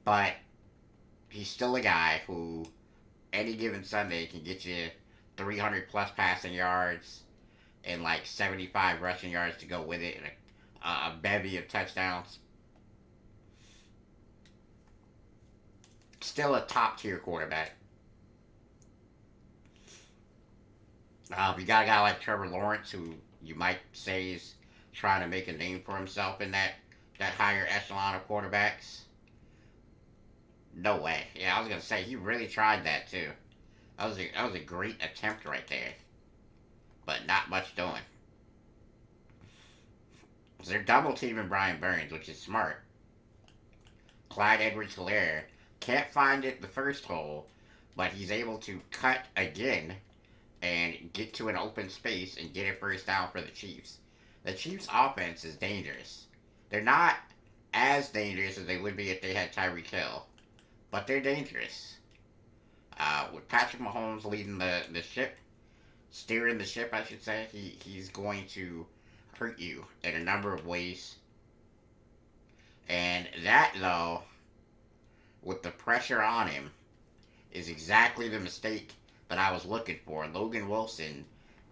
But he's still a guy who any given Sunday can get you 300 plus passing yards and like 75 rushing yards to go with it and a bevy of touchdowns. Still a top tier quarterback. You got a guy like Trevor Lawrence, who you might say is trying to make a name for himself in that higher echelon of quarterbacks. No way. Yeah, I was gonna say he really tried that too. That was a great attempt right there, but not much doing. So they're double teaming Brian Burns, which is smart. Clyde Edwards-Helaire can't find it the first hole, but he's able to cut again and get to an open space and get a first down for the Chiefs. The Chiefs' offense is dangerous. They're not as dangerous as they would be if they had Tyreek Hill, but they're dangerous. With Patrick Mahomes leading the ship, steering the ship, I should say, he's going to hurt you in a number of ways. And that, though, with the pressure on him, is exactly the mistake that I was looking for. Logan Wilson,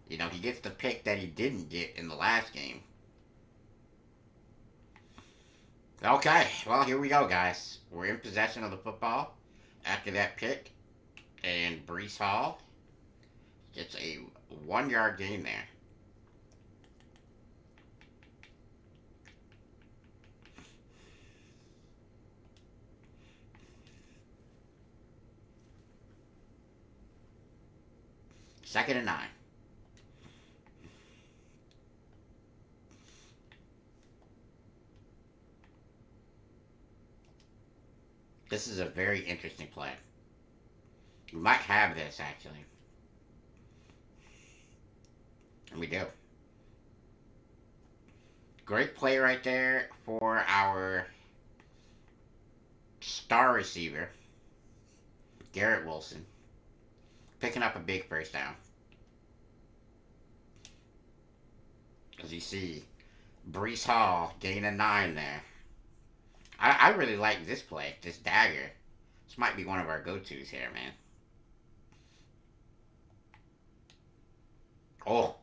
he gets the pick that he didn't get in the last game. Okay, well, here we go, guys. We're in possession of the football after that pick. And Breece Hall gets a 1-yard gain there. Second and 9. This is a very interesting play. We might have this, actually. And we do. Great play right there for our star receiver, Garrett Wilson, picking up a big first down. As you see, Brees Hall getting a 9 there. I really like this play, this dagger. This might be one of our go-tos here, man. Oh,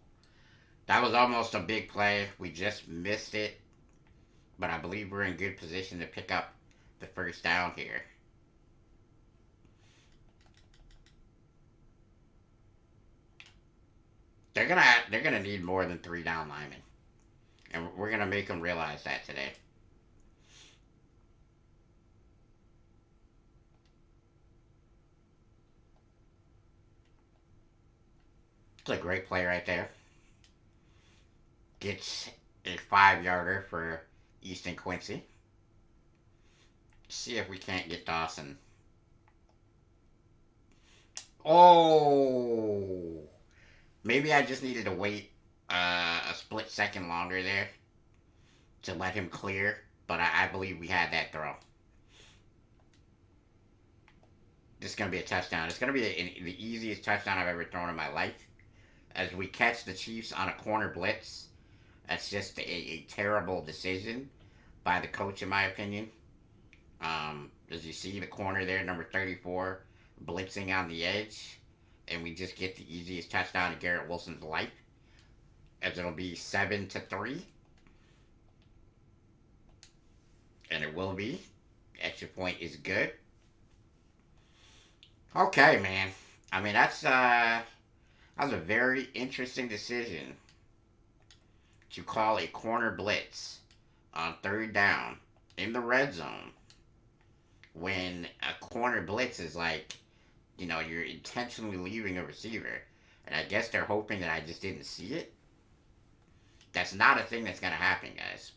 that was almost a big play. We just missed it. But I believe we're in good position to pick up the first down here. They're gonna need more than 3 down linemen, and we're gonna make them realize that today. It's a great play right there. Gets a 5 yarder for Easton Quincy. See if we can't get Dawson. Oh, maybe I just needed to wait a split second longer there to let him clear, but I believe we had that throw. This is going to be a touchdown. It's going to be the easiest touchdown I've ever thrown in my life. As we catch the Chiefs on a corner blitz, that's just a terrible decision by the coach, in my opinion. As you see, the corner there, number 34, blitzing on the edge, and we just get the easiest touchdown in Garrett Wilson's life, as it'll be 7-3, and it will be. Extra point is good. Okay, man. I mean, that was a very interesting decision to call a corner blitz on 3rd down in the red zone when a corner blitz is like, you're intentionally leaving a receiver. And I guess they're hoping that I just didn't see it. That's not a thing that's going to happen, guys.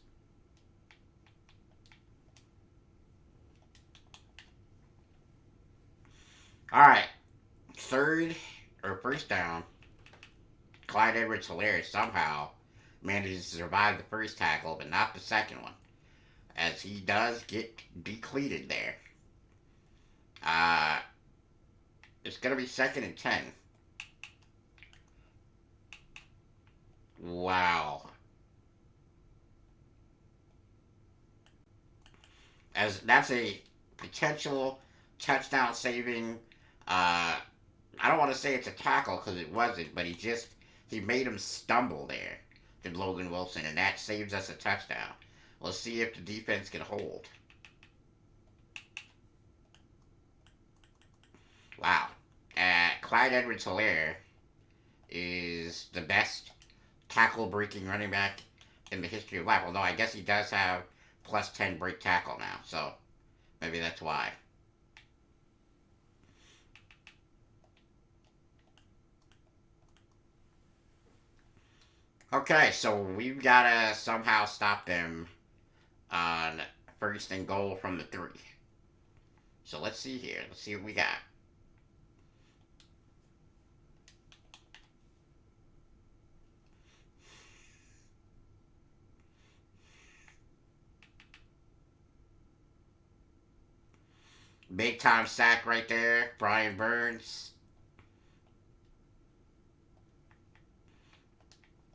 All right. 1st down. Clyde Edwards-Helaire somehow manages to survive the first tackle, but not the second one, as he does get decleated there. It's going to be 2nd and 10. Wow. As that's a potential touchdown saving. I don't want to say it's a tackle because it wasn't, but he made him stumble there, did Logan Wilson, and that saves us a touchdown. Let's see if the defense can hold. Wow. Clyde Edwards-Helaire is the best tackle-breaking running back in the history of life. Although I guess he does have plus 10 break tackle now, so maybe that's why. Okay, so we've got to somehow stop them on 1st and goal from the 3. So let's see here. Let's see what we got. Big time sack right there. Brian Burns.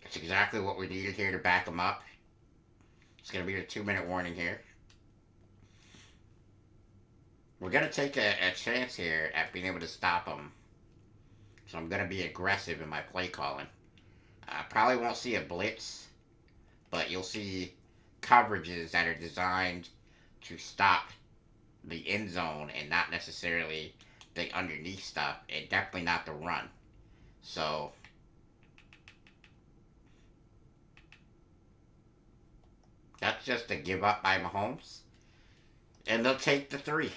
That's exactly what we needed here to back him up. It's going to be a 2-minute warning here. We're going to take a chance here at being able to stop him. So I'm going to be aggressive in my play calling. Probably won't see a blitz, but you'll see coverages that are designed to stop the end zone and not necessarily the underneath stuff, and definitely not the run. So that's just a give up by Mahomes, and they'll take the 3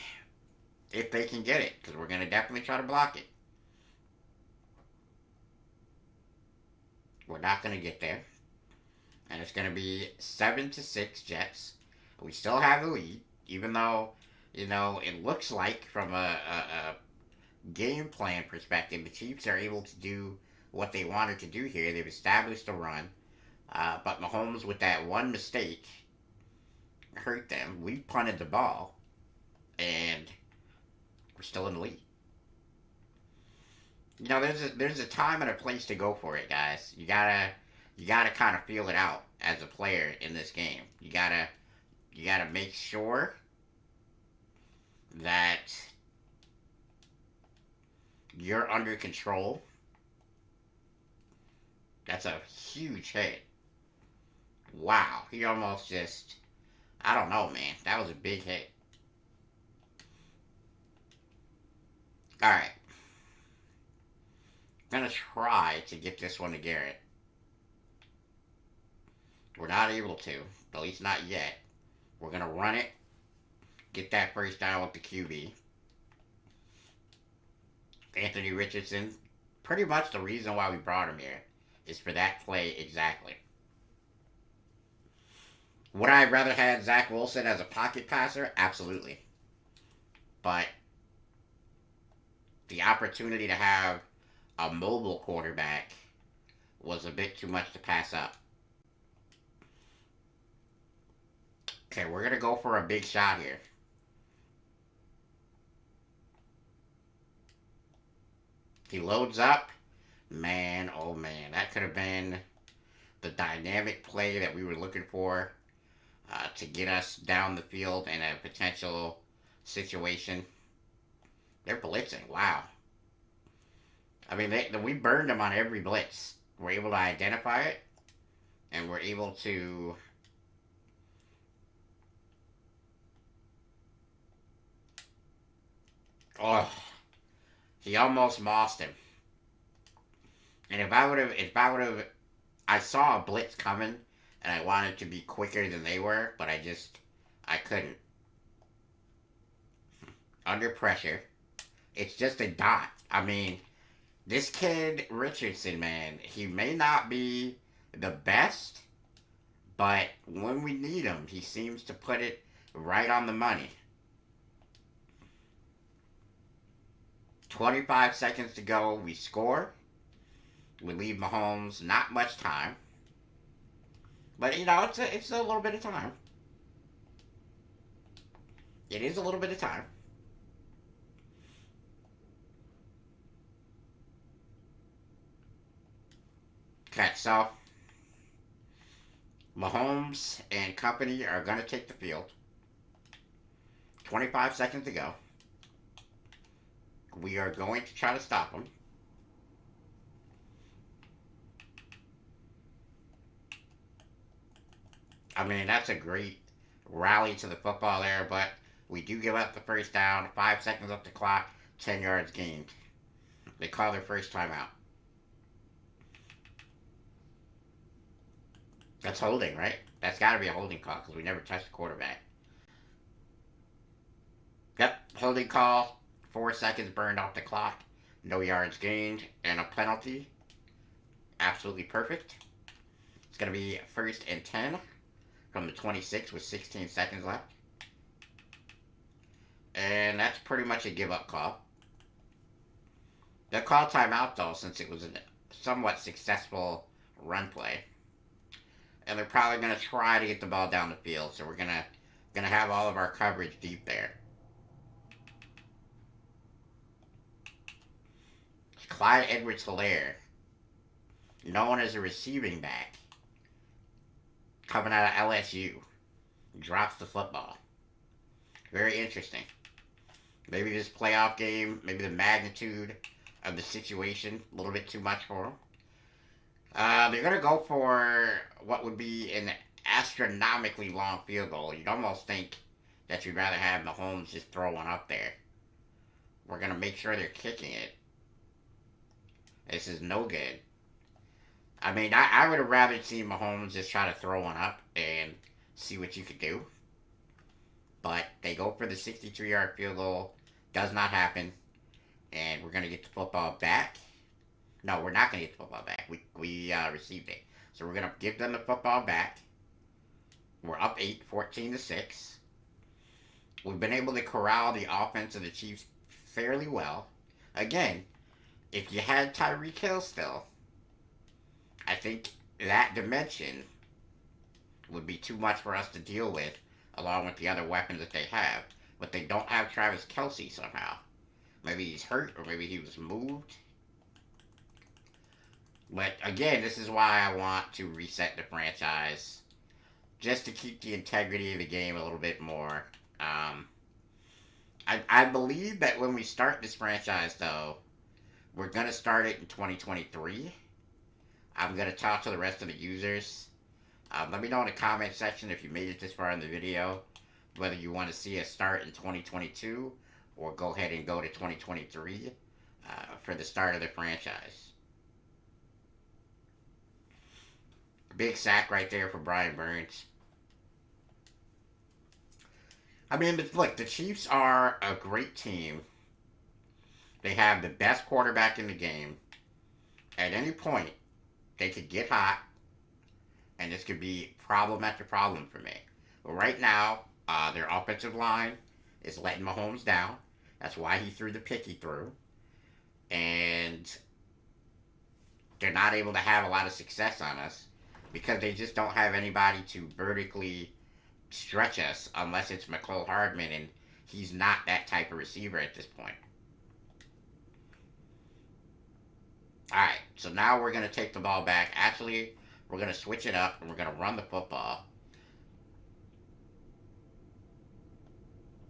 if they can get it, because we're going to definitely try to block it. We're not going to get there, and it's going to be 7-6 Jets. We still have the lead, even though it looks like from a game plan perspective, the Chiefs are able to do what they wanted to do here. They've established a run. But Mahomes, with that one mistake, hurt them. We punted the ball, and we're still in the lead. There's a time and a place to go for it, guys. You gotta kind of feel it out as a player in this game. You gotta make sure that you're under control. That's a huge hit. Wow, he almost just, I don't know, man. That was a big hit. All right, I'm gonna try to get this one to Garrett. We're not able to, at least not yet. We're gonna run it, get that first down with the QB. Anthony Richardson, pretty much the reason why we brought him here is for that play exactly. Would I rather had Zach Wilson as a pocket passer? Absolutely. But the opportunity to have a mobile quarterback was a bit too much to pass up. Okay, we're going to go for a big shot here. He loads up. Man, oh man, that could have been the dynamic play that we were looking for to get us down the field in a potential situation. They're blitzing. Wow. I mean, we burned them on every blitz. We're able to identify it, and we're able to. Oh, he almost mossed him. And I saw a blitz coming, and I wanted to be quicker than they were, but I couldn't. Under pressure, it's just a dot. I mean, this kid Richardson, man, he may not be the best, but when we need him, he seems to put it right on the money. 25 seconds to go, we score. We leave Mahomes not much time. But, it's a little bit of time. It is a little bit of time. Okay, so Mahomes and company are going to take the field. 25 seconds to go. We are going to try to stop them. I mean, that's a great rally to the football there, but we do give up the first down. 5 seconds up the clock, 10 yards gained. They call their first timeout. That's holding, right? That's got to be a holding call because we never touched the quarterback. Yep, holding call. 4 seconds burned off the clock. No yards gained and a penalty. Absolutely perfect. It's going to be first and 10 from the 26 with 16 seconds left. And that's pretty much a give up call. They'll call timeout though, since it was a somewhat successful run play. And they're probably going to try to get the ball down the field, so we're gonna have all of our coverage deep there. Clyde Edwards-Helaire, known as a receiving back, coming out of LSU, drops the football. Very interesting. Maybe this playoff game, maybe the magnitude of the situation, a little bit too much for them. They're going to go for what would be an astronomically long field goal. You'd almost think that you'd rather have Mahomes just throw one up there. We're going to make sure they're kicking it. This is no good. I mean, I would have rather seen Mahomes just try to throw one up and see what you could do. But they go for the 63-yard field goal. Does not happen. And we're going to get the football back. No, we're not going to get the football back. We received it. So we're going to give them the football back. We're up 8, 14-6. We've been able to corral the offense of the Chiefs fairly well. Again, if you had Tyreek Hill still, I think that dimension would be too much for us to deal with, along with the other weapons that they have. But they don't have Travis Kelsey somehow. Maybe he's hurt, or maybe he was moved. But again, this is why I want to reset the franchise, just to keep the integrity of the game a little bit more. Um, I believe that when we start this franchise, though, we're going to start it in 2023. I'm going to talk to the rest of the users. Let me know in the comment section if you made it this far in the video, whether you want to see us start in 2022 or go ahead and go to 2023 for the start of the franchise. Big sack right there for Brian Burns. I mean, look, the Chiefs are a great team. They have the best quarterback in the game. At any point, they could get hot, and this could be problem after problem for me. But right now, their offensive line is letting Mahomes down. That's why he threw the pick he threw. And they're not able to have a lot of success on us because they just don't have anybody to vertically stretch us unless it's McCole Hardman, and he's not that type of receiver at this point. Alright, so now we're going to take the ball back. Actually, we're going to switch it up, and we're going to run the football.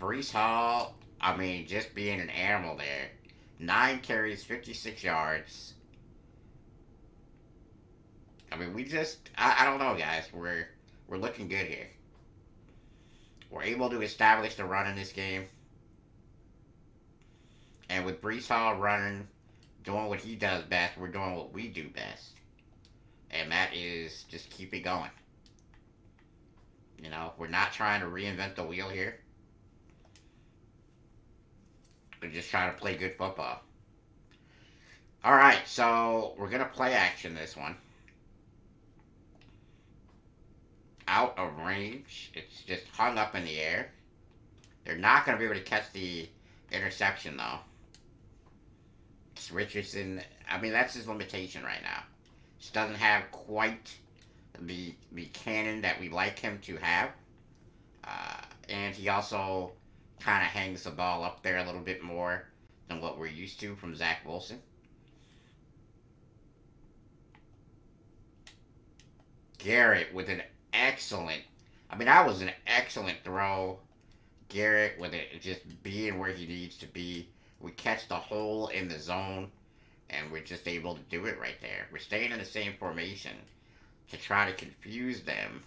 Brees Hall, I mean, just being an animal there. 9 carries, 56 yards. I mean, I don't know, guys. We're looking good here. We're able to establish the run in this game. And with Brees Hall running, doing what he does best, we're doing what we do best. And that is just keep it going. You know, we're not trying to reinvent the wheel here. We're just trying to play good football. Alright, so we're going to play action this one. Out of range. It's just hung up in the air. They're not going to be able to catch the interception, though. It's Richardson. I mean, that's his limitation right now. Just doesn't have quite the cannon that we like him to have. And he also kind of hangs the ball up there a little bit more than what we're used to from Zach Wilson. Garrett with an excellent, I mean, that was an excellent throw. Garrett with it just being where he needs to be. We catch the hole in the zone, and we're just able to do it right there. We're staying in the same formation to try to confuse them.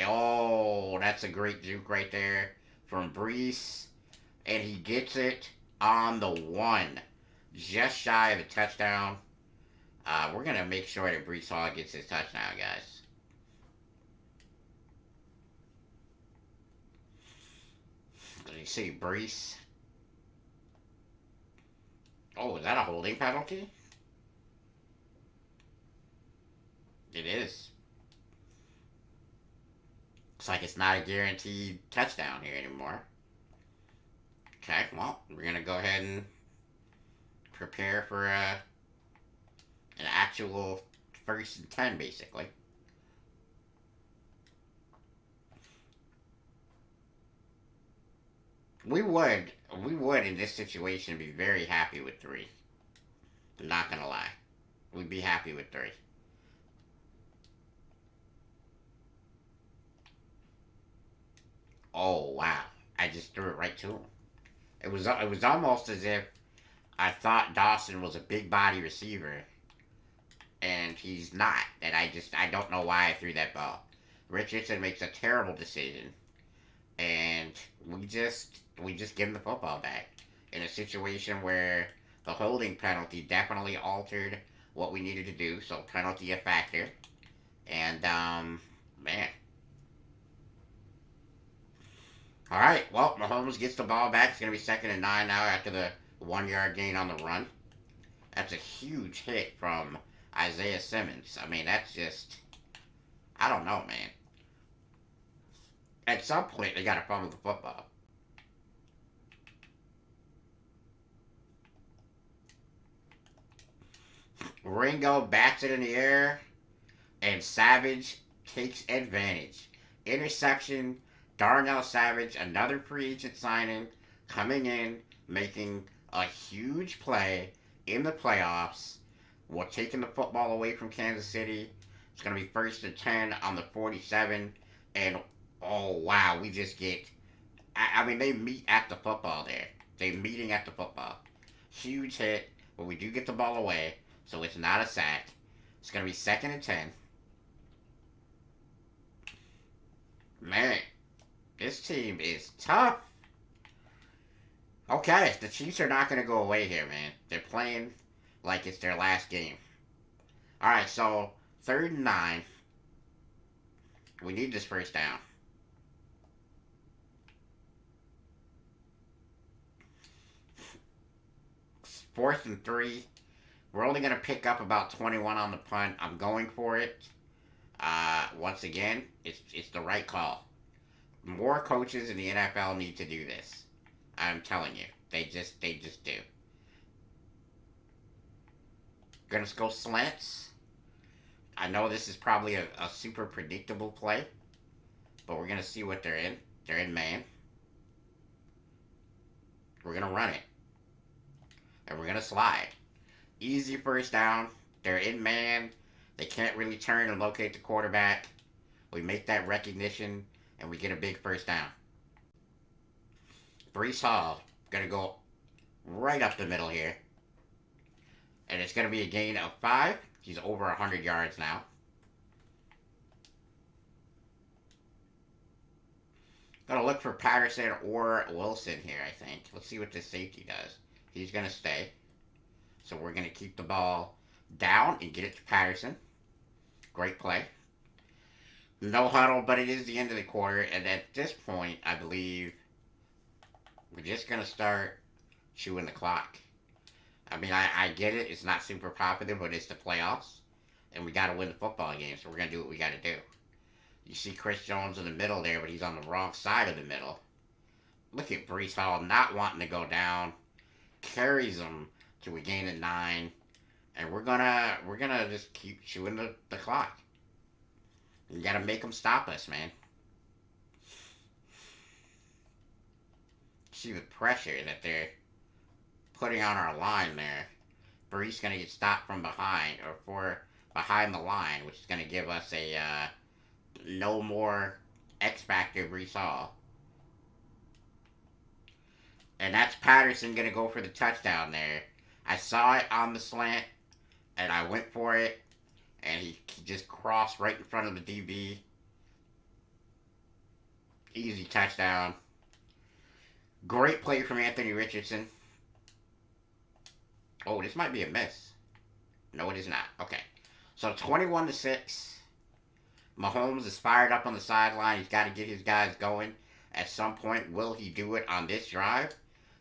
Oh, that's a great juke right there from Brees. And he gets it on the 1. Just shy of a touchdown. We're going to make sure that Brees Hall gets his touchdown, guys. Did you see Brees? Oh, is that a holding penalty? It is. Looks like it's not a guaranteed touchdown here anymore. Okay, well, we're going to go ahead and prepare for an actual 1st and 10, basically. We would in this situation be very happy with 3. I'm not gonna lie. We'd be happy with 3. Oh, wow. I just threw it right to him. It was almost as if I thought Dawson was a big body receiver, and he's not. And I don't know why I threw that ball. Richardson makes a terrible decision, and we just give him the football back in a situation where the holding penalty definitely altered what we needed to do. So penalty a factor, and man. All right, well, Mahomes gets the ball back. It's going to be 2nd and 9 now after the 1-yard gain on the run. That's a huge hit from Isaiah Simmons. I mean, that's just, I don't know, man. At some point, they got to fumble the football. Ringo bats it in the air. And Savage takes advantage. Interception. Darnell Savage, another free agent signing, coming in, making a huge play in the playoffs. We're taking the football away from Kansas City. It's going to be first and 10 on the 47. And oh, wow, we just get. I mean, they meet at the football there. They're meeting at the football. Huge hit, but we do get the ball away, so it's not a sack. It's going to be second and 10. Man, this team is tough. Okay, the Chiefs are not going to go away here, man. They're playing like it's their last game. Alright, so third and 9. We need this first down. Fourth and 3. We're only going to pick up about 21 on the punt. I'm going for it. Once again, it's the right call. More coaches in the NFL need to do this. I'm telling you. They just do. Gonna go slants. I know this is probably a super predictable play, but we're gonna see what they're in. They're in man. We're gonna run it. And we're gonna slide. Easy first down. They're in man. They can't really turn and locate the quarterback. We make that recognition, and we get a big first down. Brees Hall gonna go right up the middle here. And it's gonna be a gain of 5. He's over 100 yards now. Gonna look for Patterson or Wilson here, I think. Let's see what this safety does. He's gonna stay. So we're gonna keep the ball down and get it to Patterson. Great play. No huddle, but it is the end of the quarter, and at this point, I believe we're just gonna start chewing the clock. I mean, I get it. It's not super popular, but it's the playoffs, and we got to win the football game, so we're going to do what we got to do. You see Chris Jones in the middle there, but he's on the wrong side of the middle. Look at Brees Hall not wanting to go down. Carries him to a gain of 9, and we're gonna just keep chewing the clock. You got to make them stop us, man. See the pressure that they're putting on our line there. Brees gonna get stopped from behind, or for behind the line, which is gonna give us a no more X Factor Brees Hall. And that's Patterson gonna go for the touchdown there. I saw it on the slant, and I went for it, and he just crossed right in front of the DB. Easy touchdown. Great play from Anthony Richardson. Oh, this might be a miss. No, it is not. Okay. So 21-6. Mahomes is fired up on the sideline. He's got to get his guys going. At some point, will he do it on this drive?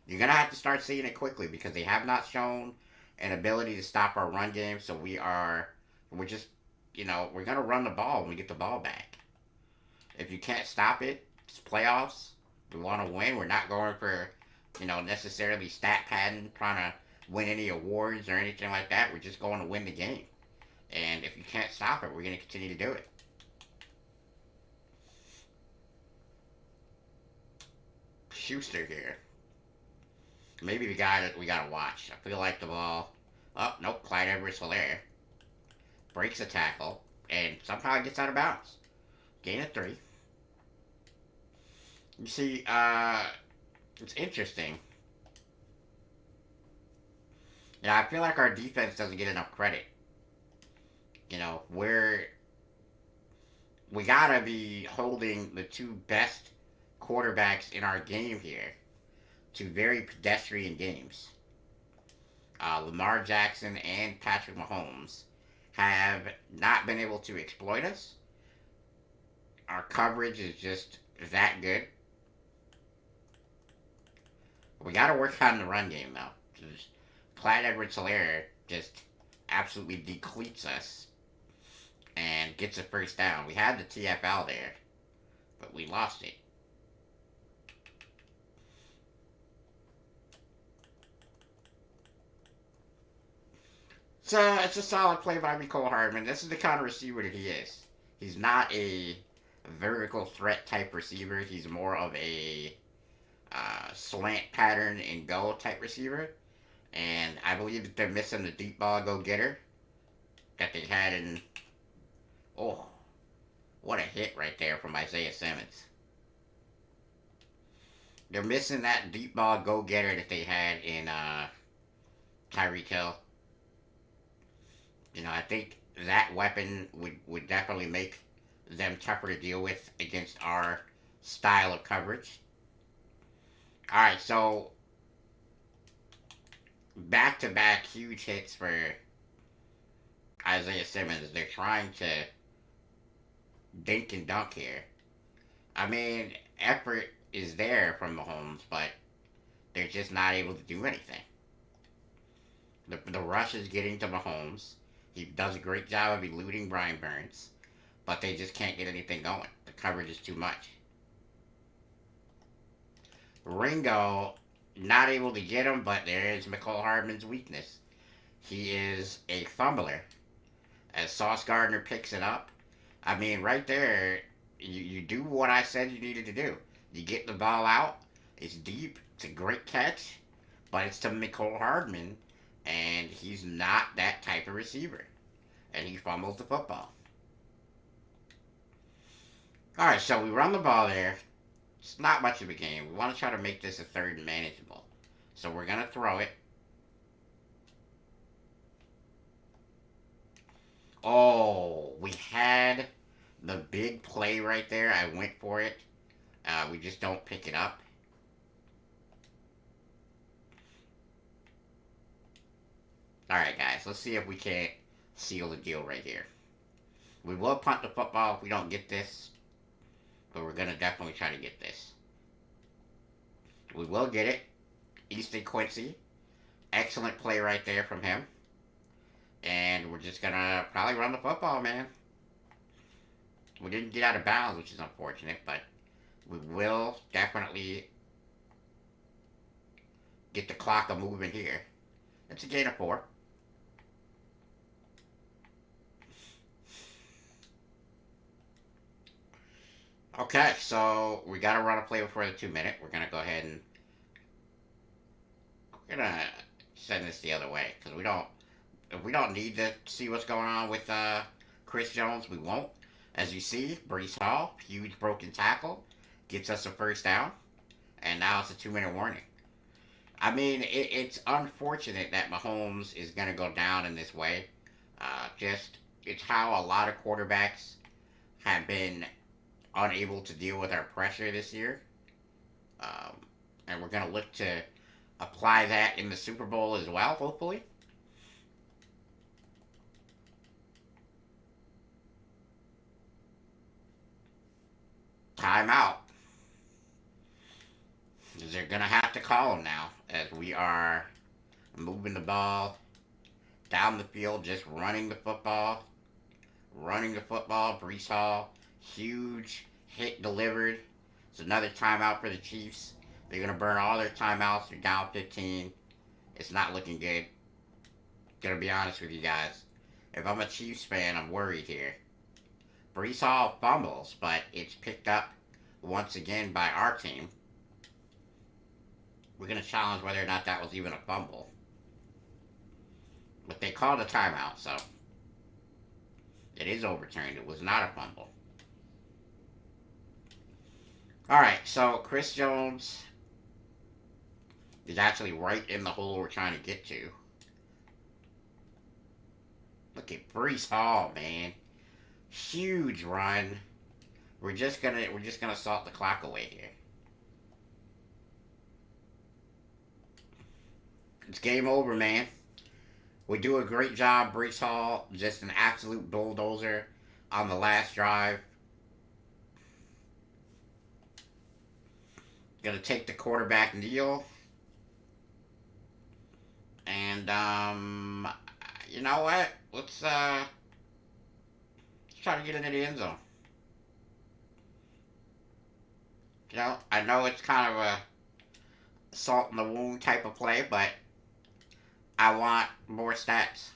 You're going to have to start seeing it quickly because they have not shown an ability to stop our run game. So we're just, we're going to run the ball when we get the ball back. If you can't stop it, it's playoffs. We want to win. We're not going for, necessarily stat padding, trying to win any awards or anything like that. We're just going to win the game. And if you can't stop it, we're going to continue to do it. Schuster here. Maybe the guy that we got to watch. I feel like the ball. Oh, nope. Clyde Edwards-Helaire breaks a tackle and somehow gets out of bounds. Gain of 3. You see, it's interesting. I feel like our defense doesn't get enough credit. We gotta be holding the 2 best quarterbacks in our game here to very pedestrian games. Lamar Jackson and Patrick Mahomes have not been able to exploit us. Our coverage is just that good. We gotta work on the run game, though. Clyde Edwards-Helaire just absolutely depletes us and gets a first down. We had the TFL there, but we lost it. It's a solid play by Nicole Hardman. This is the kind of receiver that he is. He's not a vertical threat type receiver. He's more of a slant pattern and go type receiver. And I believe that they're missing the deep ball go getter that they had in. Oh, what a hit right there from Isaiah Simmons. They're missing that deep ball go getter that they had in Tyreek Hill. I think that weapon would definitely make them tougher to deal with against our style of coverage. All right, so back to back huge hits for Isaiah Simmons. They're trying to dink and dunk here. I mean, effort is there from Mahomes, but they're just not able to do anything. The rush is getting to Mahomes. He does a great job of eluding Brian Burns, but they just can't get anything going. The coverage is too much. Ringo, not able to get him, but there is Mecole Hardman's weakness. He is a fumbler. As Sauce Gardner picks it up, I mean, right there, you do what I said you needed to do. You get the ball out. It's deep. It's a great catch, but it's to Mecole Hardman, and he's not that type of receiver. And he fumbles the football. All right, so we run the ball there. It's not much of a game. We want to try to make this a third and manageable. So we're going to throw it. Oh, we had the big play right there. I went for it. We just don't pick it up. Alright, guys. Let's see if we can't seal the deal right here. We will punt the football if we don't get this. But we're going to definitely try to get this. We will get it. Easton Quincy. Excellent play right there from him. And we're just going to probably run the football, man. We didn't get out of bounds, which is unfortunate, but we will definitely get the clock a moving here. It's a gain of 4. Okay, so we got to run a play before the 2-minute. We're going to go ahead and we're going to send this the other way because if we don't need to see what's going on with Chris Jones, we won't. As you see, Breece Hall, huge broken tackle, gets us a first down, and now it's a 2-minute warning. I mean, it's unfortunate that Mahomes is going to go down in this way. It's how a lot of quarterbacks have been unable to deal with our pressure this year. And we're going to look to apply that in the Super Bowl as well, hopefully. Timeout. They're going to have to call him now as we are moving the ball down the field, just running the football. Breece Hall, huge hit delivered. It's another timeout for the Chiefs. They're going to burn all their timeouts. They're down 15. It's not looking good. Gonna be honest with you guys. If I'm a Chiefs fan, I'm worried here. Breece Hall fumbles, but it's picked up once again by our team. We're going to challenge whether or not that was even a fumble. But they called a timeout, so it is overturned. It was not a fumble. Alright, so Chris Jones is actually right in the hole we're trying to get to. Look at Breece Hall, man. Huge run. We're just gonna salt the clock away here. It's game over, man. We do a great job. Breece Hall, just an absolute bulldozer on the last drive. Gonna take the quarterback kneel. And, you know what? Let's try to get into the end zone. I know it's kind of a salt in the wound type of play, but I want more stats.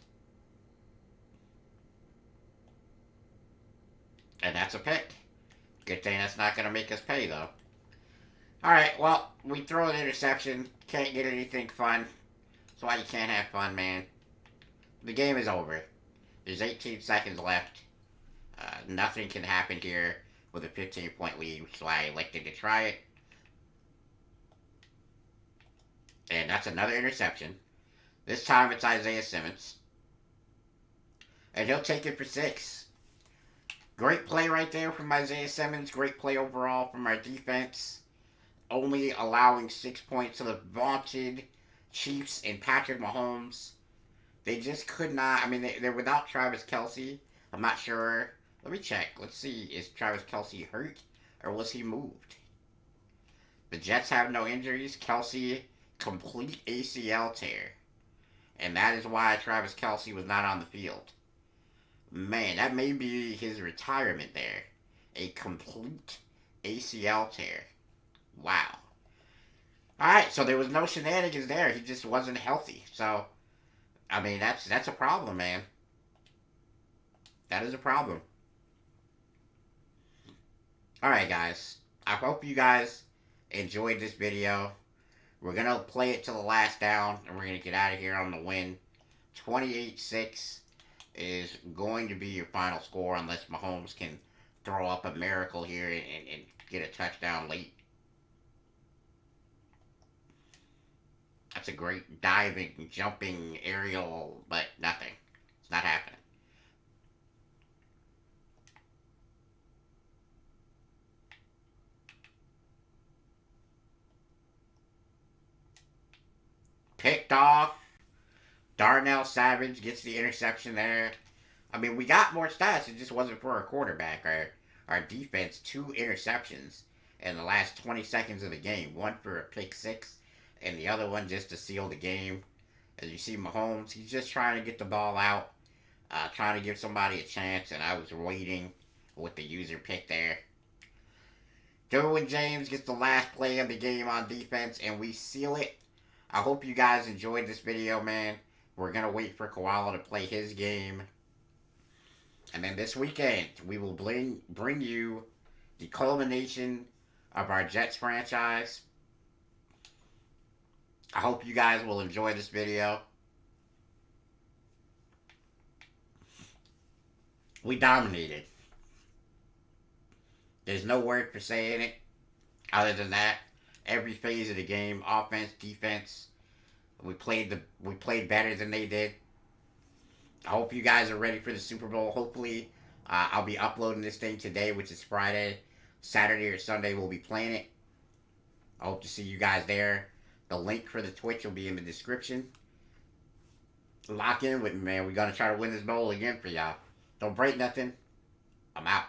And that's a pick. Good thing that's not going to make us pay, though. Alright, well, we throw an interception. Can't get anything fun. That's why you can't have fun, man. The game is over. There's 18 seconds left. Nothing can happen here with a 15-point lead, which is why I elected to try it. And that's another interception. This time it's Isaiah Simmons. And he'll take it for 6. Great play right there from Isaiah Simmons. Great play overall from our defense. Only allowing 6 points to the vaunted Chiefs and Patrick Mahomes. They just could not. I mean, they're without Travis Kelce. I'm not sure. Let me check. Let's see. Is Travis Kelce hurt or was he moved? The Jets have no injuries. Kelce, complete ACL tear. And that is why Travis Kelce was not on the field. Man, that may be his retirement there. A complete ACL tear. Wow. Alright, so there was no shenanigans there. He just wasn't healthy. So, I mean, that's a problem, man. That is a problem. Alright, guys. I hope you guys enjoyed this video. We're going to play it to the last down, and we're going to get out of here on the win. 28-6 is going to be your final score unless Mahomes can throw up a miracle here and get a touchdown late. That's a great diving, jumping, aerial, but nothing. It's not happening. Picked off. Darnell Savage gets the interception there. I mean, we got more stats. It just wasn't for our quarterback. Our defense, 2 interceptions in the last 20 seconds of the game. One for a pick 6, and the other one just to seal the game. As you see, Mahomes, he's just trying to get the ball out, trying to give somebody a chance, and I was waiting with the user pick there. Derwin James gets the last play of the game on defense, and we seal it. I hope you guys enjoyed this video, man. We're going to wait for Koala to play his game. And then this weekend, we will bring you the culmination of our Jets franchise. I hope you guys will enjoy this video. We dominated. There's no word for saying it. Other than that, every phase of the game, offense, defense, we played better than they did. I hope you guys are ready for the Super Bowl. Hopefully, I'll be uploading this thing today, which is Friday. Saturday or Sunday, we'll be playing it. I hope to see you guys there. The link for the Twitch will be in the description. Lock in with me, man. We're going to try to win this bowl again for y'all. Don't break nothing. I'm out.